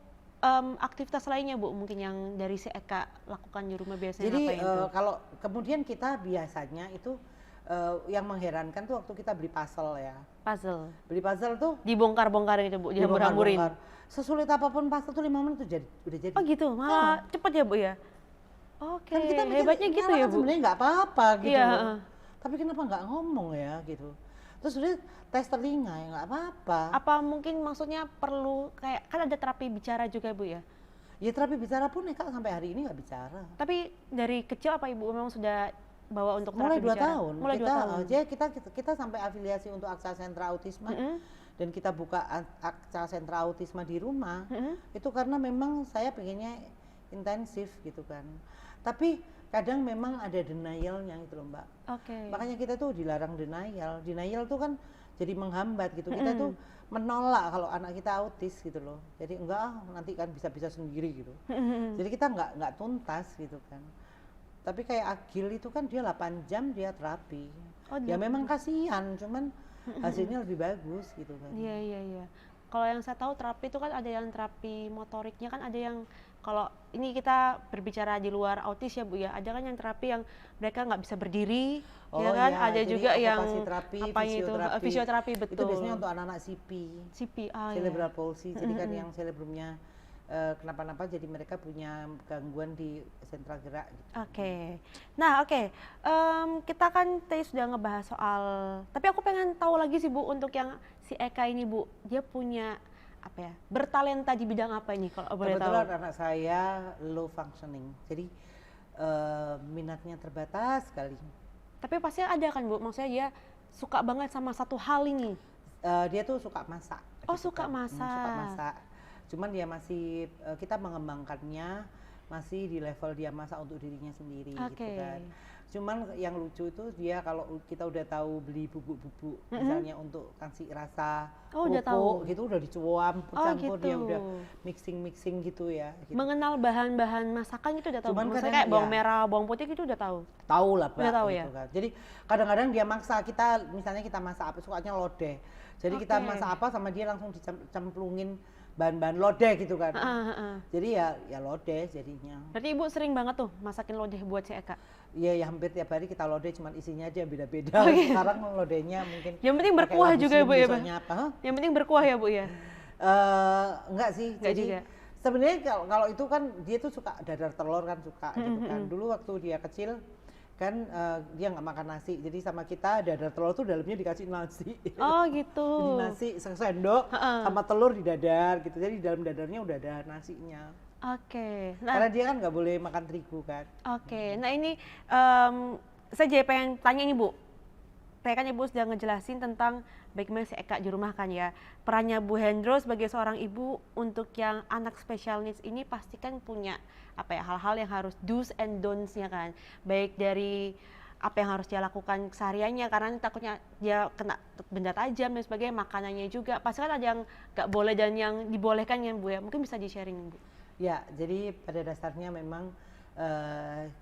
aktivitas lainnya Bu, mungkin yang dari si Eka lakukan di rumah biasanya jadi ngapain tuh? kalau kemudian kita biasanya itu yang mengherankan tuh waktu kita beli puzzle ya. Beli puzzle tuh dibongkar-bongkarin itu Bu, dihambur-hamburin. Sesulit apapun puzzle tuh 5 menit tuh udah jadi. Oh gitu, malah cepet ya Bu ya? Oke, kita hebatnya gitu ya Bu? Sebenarnya nggak apa-apa gitu loh. Tapi kenapa nggak ngomong ya gitu. Terus udah tes telinga ya nggak apa-apa. Apa mungkin maksudnya perlu kayak, kan ada terapi bicara juga Bu ya? Ya terapi bicara pun Eka sampai hari ini nggak bicara. Tapi dari kecil apa Ibu memang sudah bawa untuk terapi mulai 2 bicara? tahun. Mulai 2 tahun. Jadi kita sampai afiliasi untuk Aksa Sentra Autisme. Dan kita buka Aksa Sentra Autisme di rumah. Itu karena memang saya pengennya intensif gitu kan. Tapi kadang memang ada denialnya gitu loh Mbak. Makanya kita tuh dilarang denial. Denial tuh kan jadi menghambat gitu. Kita tuh menolak kalau anak kita autis gitu loh. Jadi enggak, nanti kan bisa-bisa sendiri gitu. Jadi kita enggak tuntas gitu kan. Tapi kayak Agil itu kan dia 8 jam dia terapi. Ya memang kasihan, cuman hasilnya lebih bagus gitu kan. Iya. Kalau yang saya tahu terapi itu kan ada yang terapi motoriknya, kan ada yang, kalau ini kita berbicara di luar autis ya Bu ya, ada kan yang terapi yang mereka nggak bisa berdiri, ya kan, iya, ada juga yang terapi, apa itu fisioterapi, betul. Itu biasanya untuk anak-anak CP, cerebral palsy, jadi kan yang cerebrumnya kenapa-napa, jadi mereka punya gangguan di sentra gerak gitu. Kita kan tadi sudah ngebahas soal, tapi aku pengen tahu lagi sih Bu, untuk yang si Eka ini Bu, dia punya apa ya, bertalenta di bidang apa ini kalau boleh tahu? Kebetulan anak saya low functioning, jadi minatnya terbatas sekali. Tapi pasti ada kan Bu, maksudnya dia suka banget sama satu hal ini. Dia tuh suka masak. Suka masak. Cuman dia masih, kita mengembangkannya masih di level dia masak untuk dirinya sendiri gitu kan. Cuman yang lucu itu dia kalau kita udah tahu beli bubuk-bubuk misalnya untuk kasih rasa pupuk gitu, udah dicuam, campur, dia udah mixing gitu ya gitu. Mengenal bahan-bahan masakan itu udah tahu. Cuman maksudnya kayak bawang merah, bawang putih gitu udah tahu. Tahu lah Pak, udah tahu gitu ya. Kan. Jadi kadang-kadang dia maksa kita, misalnya kita masak apa, sukanya lodeh. Jadi kita masak apa sama dia langsung dicemplungin bahan-bahan lodeh gitu kan. Jadi ya lodeh jadinya. Berarti Ibu sering banget tuh masakin lodeh buat si Eka? Iya, ya hampir tiap hari kita lodeh, cuman isinya aja beda-beda. Sekarang lodehnya mungkin yang penting berkuah juga ya Bu ya? Yang penting berkuah ya Bu ya? Enggak sih. Enggak juga. Sebenarnya kalau itu kan dia tuh suka dadar telur kan, suka gitu kan. Dulu waktu dia kecil kan dia nggak makan nasi, jadi sama kita dadar telur tuh dalamnya dikasih nasi. Oh gitu. Jadi nasi sendok sama telur di dadar gitu, jadi di dalam dadarnya udah ada nasinya. Karena dia kan nggak boleh makan terigu kan. Nah ini saya jadi pengen tanya nih Bu, tadi kan Ibu sudah ngejelasin tentang bagaimana si Eka di rumah kan ya, perannya Bu Hendro sebagai seorang ibu untuk yang anak special needs ini pasti kan punya apa ya, hal-hal yang harus do's and don'ts-nya kan, baik dari apa yang harus dia lakukan sehariannya karena takutnya dia kena benda tajam dan sebagainya, makanannya juga pasti kan ada yang nggak boleh dan yang dibolehkan ya Bu ya, mungkin bisa di-sharing Bu. Ya, jadi pada dasarnya memang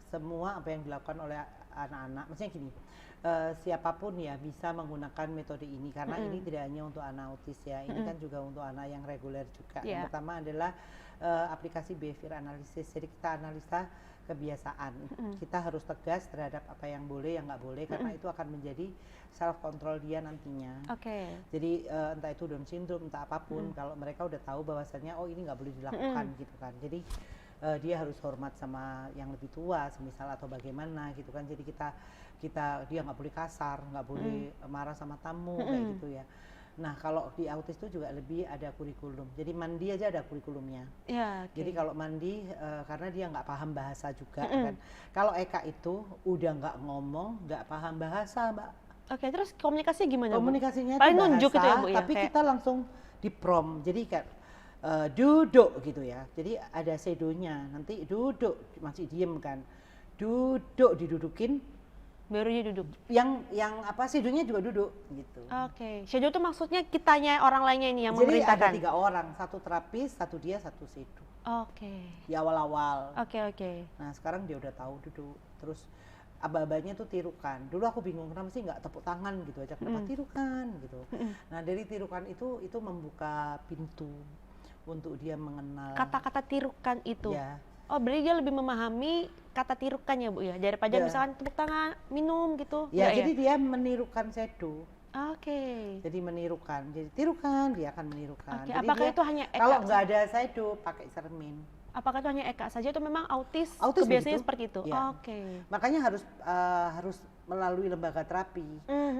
semua apa yang dilakukan oleh anak-anak, maksudnya gini, siapapun ya bisa menggunakan metode ini karena ini tidak hanya untuk anak autis ya, ini kan juga untuk anak yang reguler juga. Yang pertama adalah aplikasi behavior analysis, jadi kita analisa kebiasaan. Kita harus tegas terhadap apa yang boleh, yang nggak boleh, karena itu akan menjadi self control dia nantinya. Jadi entah itu Down syndrome, entah apapun, kalau mereka udah tahu bahwasannya oh ini nggak boleh dilakukan gitu kan. Jadi dia harus hormat sama yang lebih tua, semisal atau bagaimana gitu kan. Jadi kita dia nggak boleh kasar, nggak boleh marah sama tamu kayak gitu ya. Nah, kalau di autis itu juga lebih ada kurikulum. Jadi mandi aja ada kurikulumnya. Ya, okay. Jadi kalau mandi karena dia nggak paham bahasa juga kan. Kalau Eka itu udah nggak ngomong, nggak paham bahasa, Mbak. Oke, terus komunikasinya gimana, Komunikasinya Bu? Paling itu bahasa, nunjuk gitu ya, Bu, ya? Tapi kita langsung di prom. Jadi kayak duduk gitu ya. Jadi ada sedonya. Nanti duduk, masih diem kan. Duduk, didudukin. Baru dia duduk. Yang apa sedonya juga duduk gitu. Oke. Shadow itu maksudnya kitanya orang lainnya ini yang Jadi memerintahkan. ada 3 orang, 1 terapis, 1 dia, 1 shadow. Oke. Di awal-awal. Oke. Nah sekarang dia udah tahu duduk. Terus aba-abanya tuh tirukan. Dulu aku bingung kenapa sih nggak tepuk tangan gitu aja, kenapa tirukan gitu. Nah dari tirukan itu membuka pintu untuk dia mengenal. Kata-kata tirukan itu. Ya. Oh, berarti dia lebih memahami kata tirukan ya, Bu ya, daripada misalkan tepuk tangan, minum gitu. Ya, jadi dia menirukan shadow. Oke. Jadi menirukan, jadi tirukan dia akan menirukan. Oke. Jadi Apakah itu hanya Eka? Kalau nggak ada shadow pakai cermin. Apakah itu hanya Eka saja atau memang autis begitu. biasanya seperti itu? Ya. Oke. Makanya harus melalui lembaga terapi.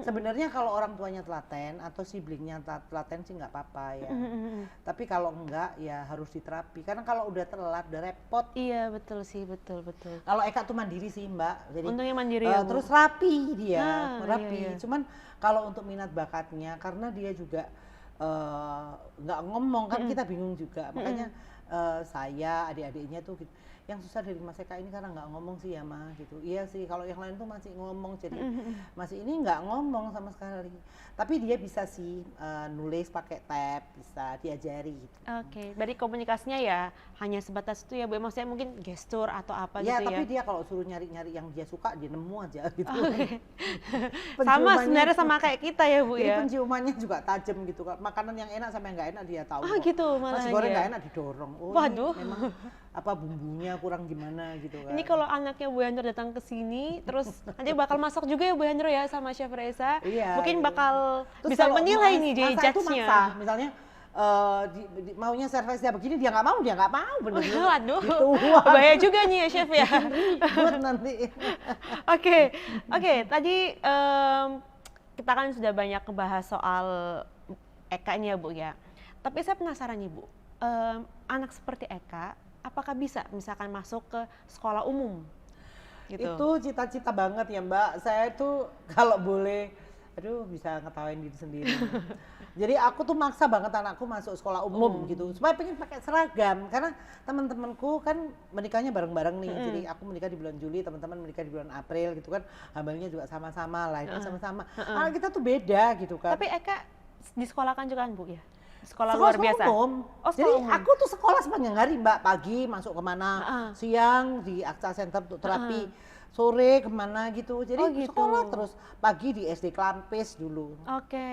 Sebenarnya kalau orang tuanya telaten atau siblingnya telaten sih nggak apa-apa ya. Tapi kalau enggak ya harus diterapi. Karena kalau udah telat udah repot. Iya betul sih, betul. Kalau Eka tuh mandiri sih Mbak. Jadi untungnya mandiri ya, terus rapi dia, rapi. Iya. Cuman kalau untuk minat bakatnya karena dia juga nggak ngomong kan kita bingung juga. Makanya saya adik-adiknya tuh yang susah dari Mas Eka ini karena nggak ngomong sih ya Ma gitu. Iya sih kalau yang lain tuh masih ngomong, jadi masih ini nggak ngomong sama sekali. Tapi dia bisa sih nulis pakai tab, bisa diajari gitu. Oke, berarti komunikasinya ya hanya sebatas itu ya Bu, maksudnya mungkin gestur atau apa ya, gitu ya. Tapi dia kalau suruh nyari-nyari yang dia suka dia nemu aja gitu. Sama sebenarnya sama kayak kita ya Bu ya. Jadi penciumannya juga tajam gitu. Makanan yang enak sama yang nggak enak dia tahu. Gitu malah. Nasi goreng nggak enak didorong. Oh, waduh. Memang apa bumbunya kurang gimana gitu kan. Ini kalau anaknya Bu Hendro datang ke sini, terus nanti bakal masak juga ya Bu Hendro ya sama Chef Reza. Iya, mungkin bakal terus bisa menilai nih di judge-nya. Misalnya maunya servisnya begini dia nggak mau bener. Waduh, gitu. bahaya juga nih ya Chef ya. Ribut nanti. Oke, tadi kita kan sudah banyak ngebahas soal Eka ini ya Bu ya. Tapi saya penasaran nih Bu, anak seperti Eka apakah bisa misalkan masuk ke sekolah umum? Gitu. Itu cita-cita banget ya Mbak. Saya tuh kalau boleh, bisa ngetawain diri sendiri. Jadi aku tuh maksa banget anakku masuk sekolah umum gitu, supaya pengen pakai seragam. Karena teman-temanku kan menikahnya bareng-bareng nih. Jadi aku menikah di bulan Juli, teman-teman menikah di bulan April gitu kan. Hamilnya juga sama-sama, lahirnya sama-sama. Anak kita tuh beda gitu kan. Tapi Eka disekolahkan juga kan Bu ya? Sekolah luar biasa. Umum. Jadi aku tuh sekolah sepanjang hari Mbak, pagi masuk kemana, siang di Aksa Center untuk terapi, sore kemana gitu. Jadi sekolah terus, pagi di SD Klampis dulu. Oke,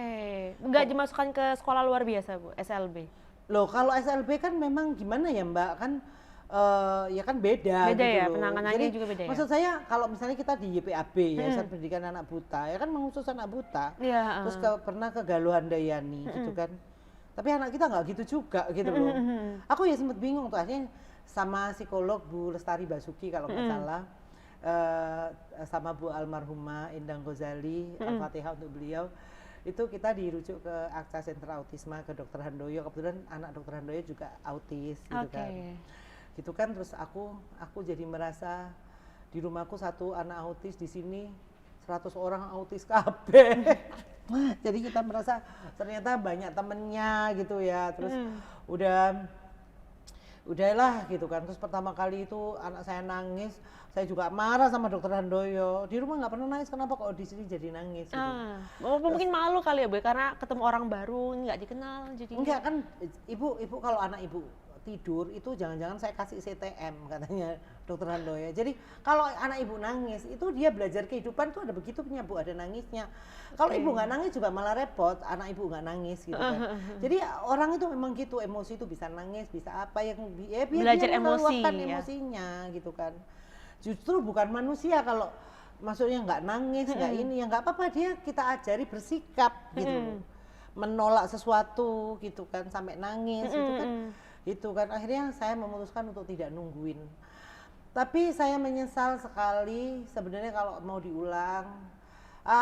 nggak dimasukkan ke sekolah luar biasa Bu, SLB? Loh kalau SLB kan memang gimana ya Mbak, kan ya kan beda gitu ya, loh. penanganannya jadi, juga beda ya. Maksud saya kalau misalnya kita di YPAB, Yayasan Pendidikan Anak Buta, ya kan mengurus anak buta. Terus pernah ke Galuh Handayani gitu kan. Tapi anak kita nggak gitu juga gitu loh. Aku ya sempet bingung tuh, akhirnya sama psikolog Bu Lestari Basuki kalau nggak salah, sama Bu almarhumah Endang Ghazali, Al-Fatihah untuk beliau, itu kita dirujuk ke Aksa Sentra Autisma ke Dr. Handoyo. Kebetulan anak Dr. Handoyo juga autis gitu kan. Gitu kan, terus aku jadi merasa di rumahku 1 anak autis, di sini 100 orang autis kabeh. Jadi kita merasa ternyata banyak temennya gitu ya. Terus udahlah gitu kan. Terus pertama kali itu anak saya nangis, saya juga marah sama Dokter Handoyo. Di rumah nggak pernah nangis, kenapa kok di sini jadi nangis gitu. Mungkin malu kali ya Bu, karena ketemu orang baru nggak dikenal jadi. Enggak kan, ibu kalau anak ibu tidur itu jangan-jangan saya kasih CTM katanya Dokter Handoyo. Jadi kalau anak ibu nangis itu dia belajar kehidupan tuh ada begitunya Bu, ada nangisnya. Kalau ibu nggak nangis juga malah repot, anak ibu nggak nangis gitu kan. Jadi orang itu memang gitu, emosi itu bisa nangis, bisa apa yang biar belajar dia meluapkan emosinya gitu kan. Justru bukan manusia kalau maksudnya nggak nangis, nggak ini ya nggak apa-apa, dia kita ajari bersikap gitu. Menolak sesuatu gitu kan sampai nangis gitu kan. Itu kan akhirnya saya memutuskan untuk tidak nungguin. Tapi saya menyesal sekali sebenarnya kalau mau diulang.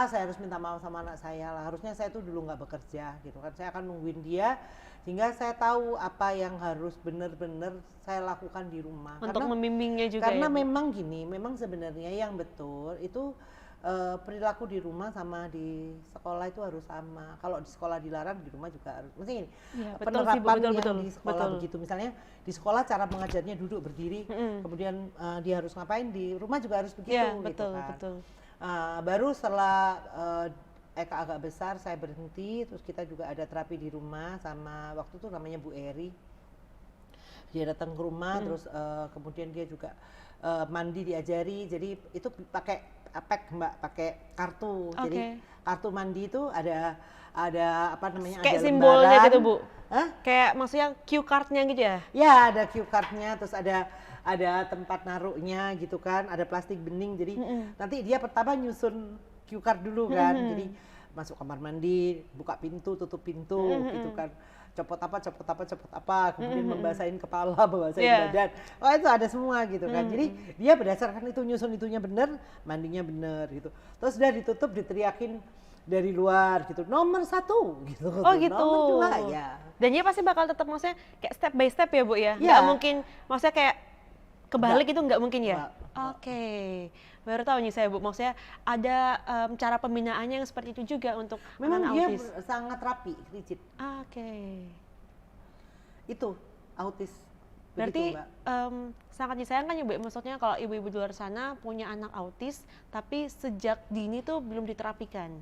saya harus minta maaf sama anak saya lah, harusnya saya tuh dulu nggak bekerja gitu kan, saya akan nungguin dia sehingga saya tahu apa yang harus benar-benar saya lakukan di rumah untuk membimbingnya juga karena ya, memang gini, memang sebenarnya yang betul itu perilaku di rumah sama di sekolah itu harus sama. Kalau di sekolah dilarang, di rumah juga harus. Mesti ini ya, penerapan betul, yang di sekolah begitu. Misalnya di sekolah cara mengajarnya duduk berdiri, kemudian dia harus ngapain, di rumah juga harus begitu. Ya, gitu betul, kan. betul. Baru setelah Eka agak besar, saya berhenti. Terus kita juga ada terapi di rumah sama waktu itu namanya Bu Eri. Dia datang ke rumah, terus kemudian dia juga mandi diajari. Jadi itu pakai apek Mbak, pakai kartu. Jadi kartu mandi itu ada apa namanya, kayak ada simbolnya lembaran gitu Bu. Hah? Kayak maksudnya cue card-nya gitu ya? Ya, ada cue card-nya, terus ada tempat naruhnya gitu kan, ada plastik bening. Jadi nanti dia pertama nyusun cue card dulu kan. Jadi masuk kamar mandi, buka pintu, tutup pintu gitu kan. Copot apa, kemudian membasahin kepala, membasahin badan. Oh itu ada semua gitu kan. Jadi dia berdasarkan itu, nyusun itunya bener, mandinya bener gitu. Terus udah ditutup, diteriakin dari luar gitu, nomor 1 gitu. Oh gitu. Nomor 2 ya. Dan dia pasti bakal tetap maksudnya kayak step by step ya Bu ya? Ya. Nggak mungkin, maksudnya kayak kebalik itu nggak mungkin ya? Oke. Baru tahu nih saya Bu, maksudnya ada cara pembinaannya yang seperti itu juga untuk memang anak dia autis. sangat rapi, rigid. Itu autis. Berarti begitu, sangat disayangkan ya Bu, maksudnya kalau ibu-ibu di luar sana punya anak autis tapi sejak dini tuh belum diterapikan.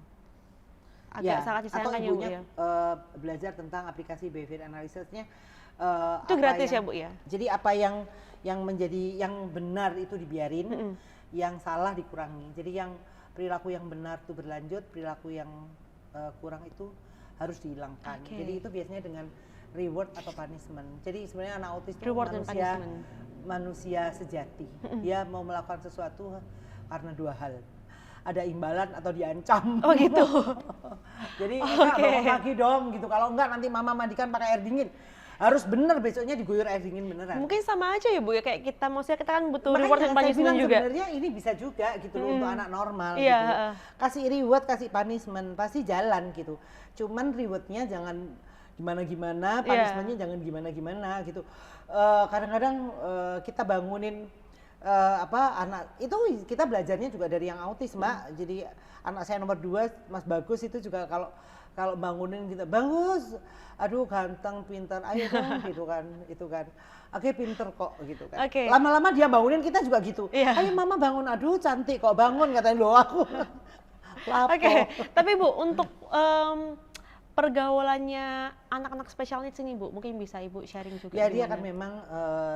Agak sangat disayangkan ya Bu ya. Belajar tentang aplikasi behavior analysis-nya. Itu gratis ya Bu ya? Jadi apa yang menjadi yang benar itu dibiarin, yang salah dikurangi. Jadi yang perilaku yang benar itu berlanjut, perilaku yang kurang itu harus dihilangkan. Jadi itu biasanya dengan reward atau punishment. Jadi sebenarnya anak autis itu manusia sejati. Dia mau melakukan sesuatu karena 2 hal. Ada imbalan atau diancam. Oh gitu. Jadi bangun pagi dong gitu. Kalau enggak nanti mama mandikan pakai air dingin. Harus bener besoknya diguyur air dingin beneran. Mungkin sama aja ya Bu ya, kayak kita maksudnya kita kan butuh reward dan punishment juga. Sebenarnya ini bisa juga gitu loh untuk anak normal gitu. Kasih reward, kasih punishment pasti jalan gitu. Cuman rewardnya jangan gimana-gimana, punishmentnya jangan gimana-gimana gitu. Kadang-kadang kita bangunin anak itu, kita belajarnya juga dari yang autis Mbak. Jadi anak saya nomor 2 Mas Bagus itu juga kalau bangunin kita, Bagus, aduh ganteng, pintar, ayo dong gitu kan, itu kan. Oke, pinter kok gitu kan. Lama-lama dia bangunin kita juga gitu. Ayo mama bangun, aduh cantik kok bangun, katanya loh aku. Tapi Bu, untuk pergaulannya anak-anak special needs ini Bu, mungkin bisa Ibu sharing juga. Ya dia kan memang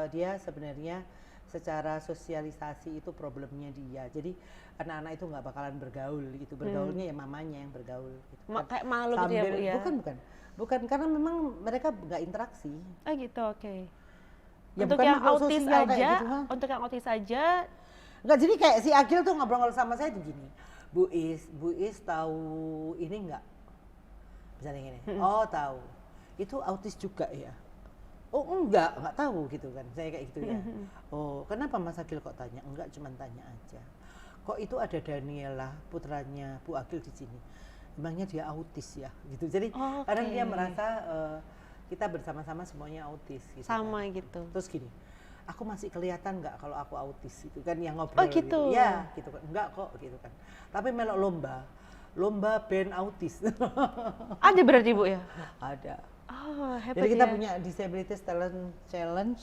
dia sebenarnya secara sosialisasi itu problemnya dia. Jadi anak-anak itu nggak bakalan bergaul gitu. Bergaulnya ya mamanya yang bergaul gitu. Kayak malu gitu ya Bu ya? Bukan karena memang mereka nggak interaksi. Oh gitu, Ya, untuk yang autis aja, gitu, untuk yang autis aja. Nggak, jadi kayak si Agil tuh ngobrol sama saya tuh gini, Bu Is tahu ini nggak? Misalnya gini, oh tahu. Itu autis juga ya? Oh enggak tahu gitu kan, saya kayak gitu ya. Oh kenapa Mas Agil kok tanya? Enggak, cuma tanya aja. Kok itu ada Daniela, putranya Bu Agil di sini? Emangnya dia autis ya? Gitu. Jadi kadang dia merasa kita bersama-sama semuanya autis. Gitu sama kan. gitu. Terus gini, aku masih kelihatan nggak kalau aku autis? Itu kan yang ngobrol. Oh gitu? Gitu. Ya gitu kan, enggak kok gitu kan. Tapi melok lomba band autis. Ada berarti Bu ya? Ada. Oh, hebat. Jadi kita punya Disabilities Talent Challenge.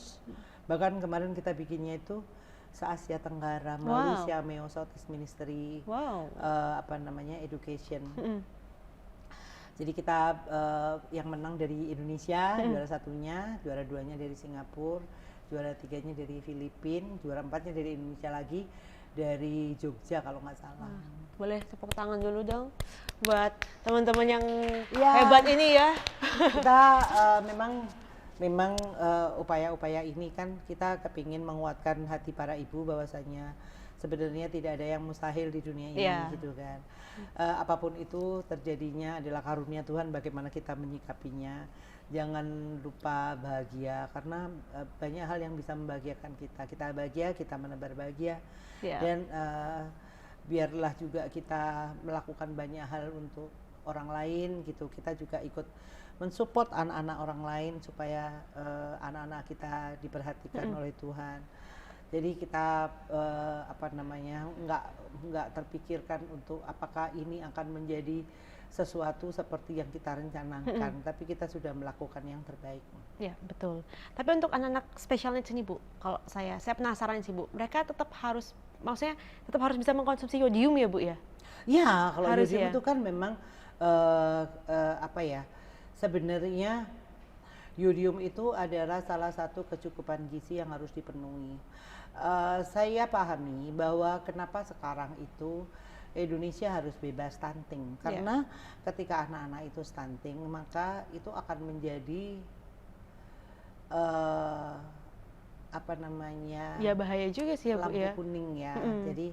Bahkan kemarin kita bikinnya itu se-Asia Tenggara melalui Siameo Southeast Ministry. Education. Jadi kita yang menang dari Indonesia, juara 1-nya, juara 2-nya dari Singapura, juara 3-nya dari Filipina, juara 4-nya dari Indonesia lagi, dari Jogja kalau nggak salah. Boleh tepuk tangan dulu dong buat teman-teman yang hebat ini ya. Kita memang upaya-upaya ini kan kita kepingin menguatkan hati para ibu bahwasanya sebenarnya tidak ada yang mustahil di dunia ini gitu kan. Apapun itu terjadinya adalah karunia Tuhan, bagaimana kita menyikapinya. Jangan lupa bahagia karena banyak hal yang bisa membahagiakan kita. Kita bahagia, kita menebar bahagia. Dan biarlah juga kita melakukan banyak hal untuk orang lain gitu. Kita juga ikut mensupport anak-anak orang lain supaya anak-anak kita diperhatikan oleh Tuhan. Jadi kita nggak terpikirkan untuk apakah ini akan menjadi sesuatu seperti yang kita rencanakan, tapi kita sudah melakukan yang terbaik. Ya, betul. Tapi untuk anak-anak special needs ini, Bu, kalau saya penasaran sih, Bu, mereka tetap harus bisa mengkonsumsi yodium ya, Bu ya? Ya, kalau harus yodium ya? itu kan memang sebenarnya yodium itu adalah salah satu kecukupan gizi yang harus dipenuhi. Saya pahami bahwa kenapa sekarang itu Indonesia harus bebas stunting, karena ketika anak-anak itu stunting maka itu akan menjadi ya bahaya juga sih ya, Bu ya. Lampu kuning ya. Jadi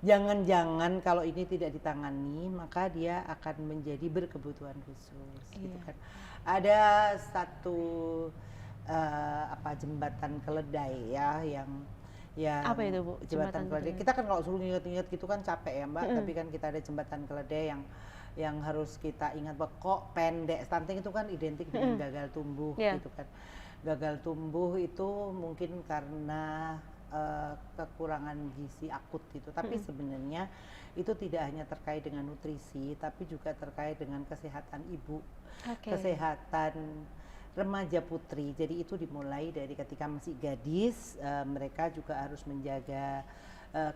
jangan-jangan kalau ini tidak ditangani maka dia akan menjadi berkebutuhan khusus gitu kan. Ada satu jembatan keledai ya yang apa itu, Bu? Jembatan keledai. Kita kan kalau suruh ingat-ingat gitu kan capek ya, Mbak, tapi kan kita ada jembatan keledai yang harus kita ingat bahwa kok pendek. Stunting itu kan identik dengan gagal tumbuh gitu kan. Gagal tumbuh itu mungkin karena kekurangan gizi akut gitu, tapi sebenarnya itu tidak hanya terkait dengan nutrisi, tapi juga terkait dengan kesehatan ibu, kesehatan remaja putri. Jadi itu dimulai dari ketika masih gadis, mereka juga harus menjaga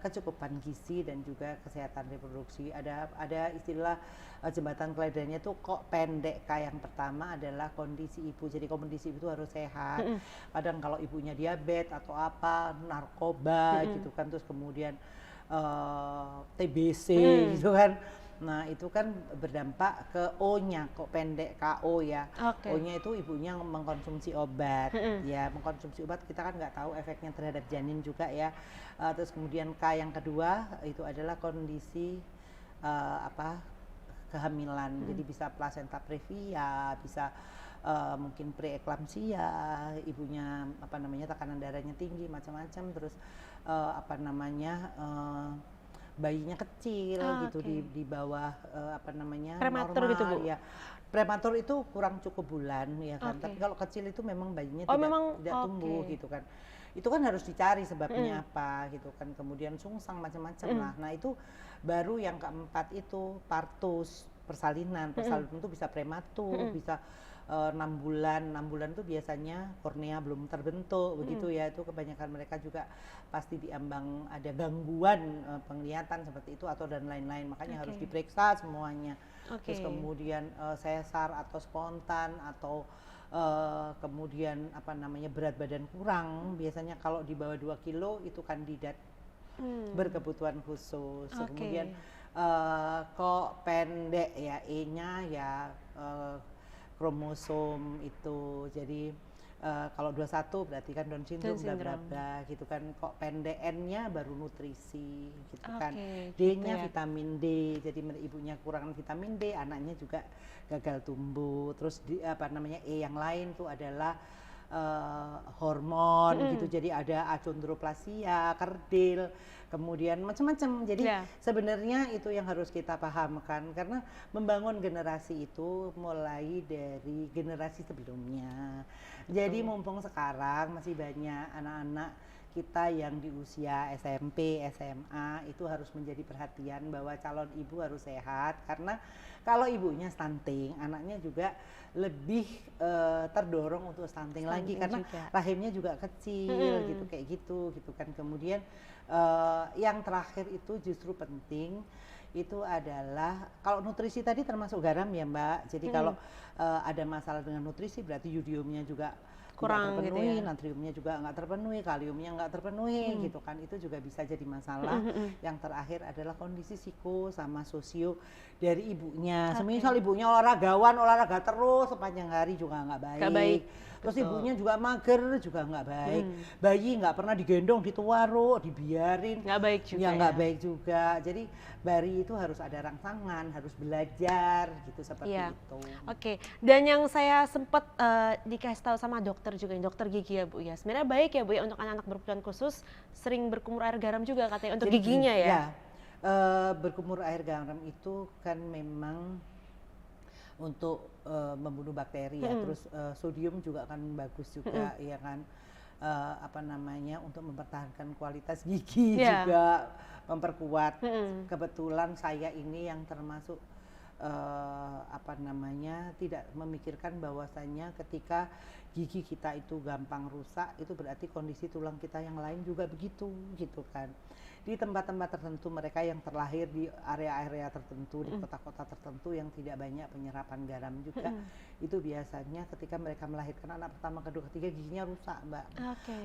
kecukupan gizi dan juga kesehatan reproduksi. Ada istilah jembatan keledainya tuh kok pendek. Yang pertama adalah kondisi ibu. Jadi kondisi ibu itu harus sehat. Kadang kalau ibunya diabetes atau apa, narkoba gitu kan, terus kemudian TBC gitu kan. Nah itu kan berdampak ke O-nya, kok pendek, KO ya. O-nya itu ibunya mengkonsumsi obat, ya mengkonsumsi obat kita kan nggak tahu efeknya terhadap janin juga ya. Terus kemudian K yang kedua itu adalah kondisi kehamilan, jadi bisa plasenta previa, bisa mungkin preeklamsia, ibunya tekanan darahnya tinggi macam-macam, terus bayinya kecil gitu di bawah prematur normal gitu, Bu? ya. Prematur itu kurang cukup bulan ya kan, tapi kalau kecil itu memang bayinya tidak tumbuh gitu kan. Itu kan harus dicari sebabnya apa gitu kan, kemudian sungsang macam-macam lah. Nah itu baru yang keempat itu partus, persalinan itu bisa prematur, bisa 6 bulan tuh biasanya kornea belum terbentuk begitu ya. Itu kebanyakan mereka juga pasti diambang ada gangguan penglihatan seperti itu atau dan lain-lain, makanya harus diperiksa semuanya. Terus kemudian sesar atau spontan atau kemudian berat badan kurang, biasanya kalau di bawah 2 kilo itu kandidat berkebutuhan khusus. Kemudian kok pendek ya, E-nya ya kromosom itu. Jadi kalau 21 berarti kan Down syndrome berapa gitu kan. Kok pendek, N-nya baru nutrisi gitu kan. D-nya gitu vitamin D. Jadi ibunya kekurangan vitamin D, anaknya juga gagal tumbuh. Terus E yang lain tuh adalah hormon gitu. Jadi ada achondroplasia, kerdil, kemudian macam-macam. Jadi sebenarnya itu yang harus kita pahamkan, karena membangun generasi itu mulai dari generasi sebelumnya. Jadi mumpung sekarang masih banyak anak-anak kita yang di usia SMP, SMA itu harus menjadi perhatian bahwa calon ibu harus sehat, karena kalau ibunya stunting, anaknya juga lebih terdorong untuk stunting lagi karena rahimnya juga kecil gitu, kayak gitu kan. Kemudian yang terakhir itu justru penting itu adalah kalau nutrisi tadi termasuk garam ya Mbak. Jadi kalau ada masalah dengan nutrisi berarti yodiumnya juga kurang terpenuhi, gitu ya? Natriumnya juga nggak terpenuhi, kaliumnya nggak terpenuhi gitu kan. Itu juga bisa jadi masalah. Yang terakhir adalah kondisi psiko sama sosio dari ibunya. Semisal ibunya olahraga terus sepanjang hari juga nggak baik. Terus ibunya juga mager juga nggak baik. Bayi nggak pernah digendong, dituaruk, dibiarin. Nggak baik juga. Ya nggak baik juga. Jadi bayi itu harus ada rangsangan, harus belajar gitu seperti itu. Dan yang saya sempat dikasih tahu sama dokter juga, dokter gigi ya Bu ya. Sebenarnya baik ya Bu ya untuk anak-anak berkebutuhan khusus sering berkumur air garam juga katanya untuk giginya ya. Berkumur air garam itu kan memang untuk membunuh bakteri ya, terus sodium juga kan bagus juga ya kan, apa namanya, untuk mempertahankan kualitas gigi juga memperkuat. Kebetulan saya ini yang termasuk apa namanya, tidak memikirkan bahwasannya ketika gigi kita itu gampang rusak itu berarti kondisi tulang kita yang lain juga begitu gitu kan. Di tempat-tempat tertentu, mereka yang terlahir di area-area tertentu, di kota-kota tertentu yang tidak banyak penyerapan garam juga, itu biasanya ketika mereka melahirkan anak pertama, kedua, ketiga giginya rusak, Mbak.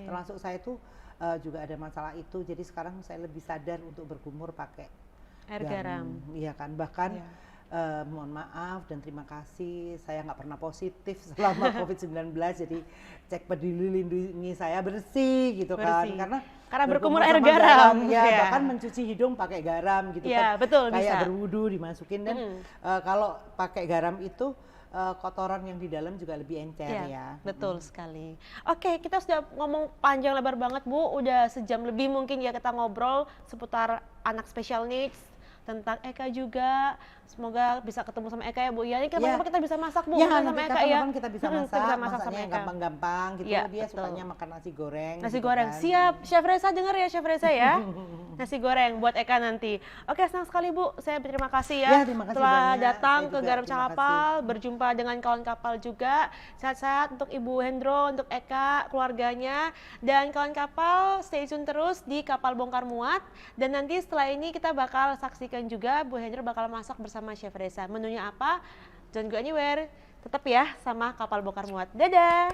Termasuk saya tuh juga ada masalah itu, jadi sekarang saya lebih sadar untuk berkumur pakai air garam. Iya kan, bahkan mohon maaf dan terima kasih, saya nggak pernah positif selama COVID-19, jadi cek peduli lindungi saya bersih gitu kan, karena berkumur air garam. Ya, bahkan mencuci hidung pakai garam gitu kan, betul, kayak bisa berwudu dimasukin, dan kalau pakai garam itu kotoran yang di dalam juga lebih encer ya. Betul sekali. Oke, kita sudah ngomong panjang lebar banget Bu, udah sejam lebih mungkin ya kita ngobrol seputar anak special needs, tentang Eka juga. Semoga bisa ketemu sama Eka ya Bu ya. Ini kapan-kapan kita bisa masak Bu sama Eka ya. Kita bisa masak, masaknya yang gampang-gampang gitu. Dia betul. Sukanya makan nasi goreng. Nasi gitu goreng, kan. Siap. Chef Reza dengar ya Chef Reza ya. Nasi goreng buat Eka nanti. Oke, senang sekali Bu. Saya berterima kasih ya, terima kasih telah banyak. datang ke Garam Cakapal, berjumpa dengan kawan kapal juga. Sehat-sehat untuk Ibu Hendro, untuk Eka, keluarganya. Dan kawan kapal stay tune terus di Kapal Bongkar Muat. Dan nanti setelah ini kita bakal saksikan juga Bu Hendro bakal masak bersama Chef Reza. Menunya apa? Don't go anywhere. Tetap ya sama Kapal Bongkar Muat. Dadah!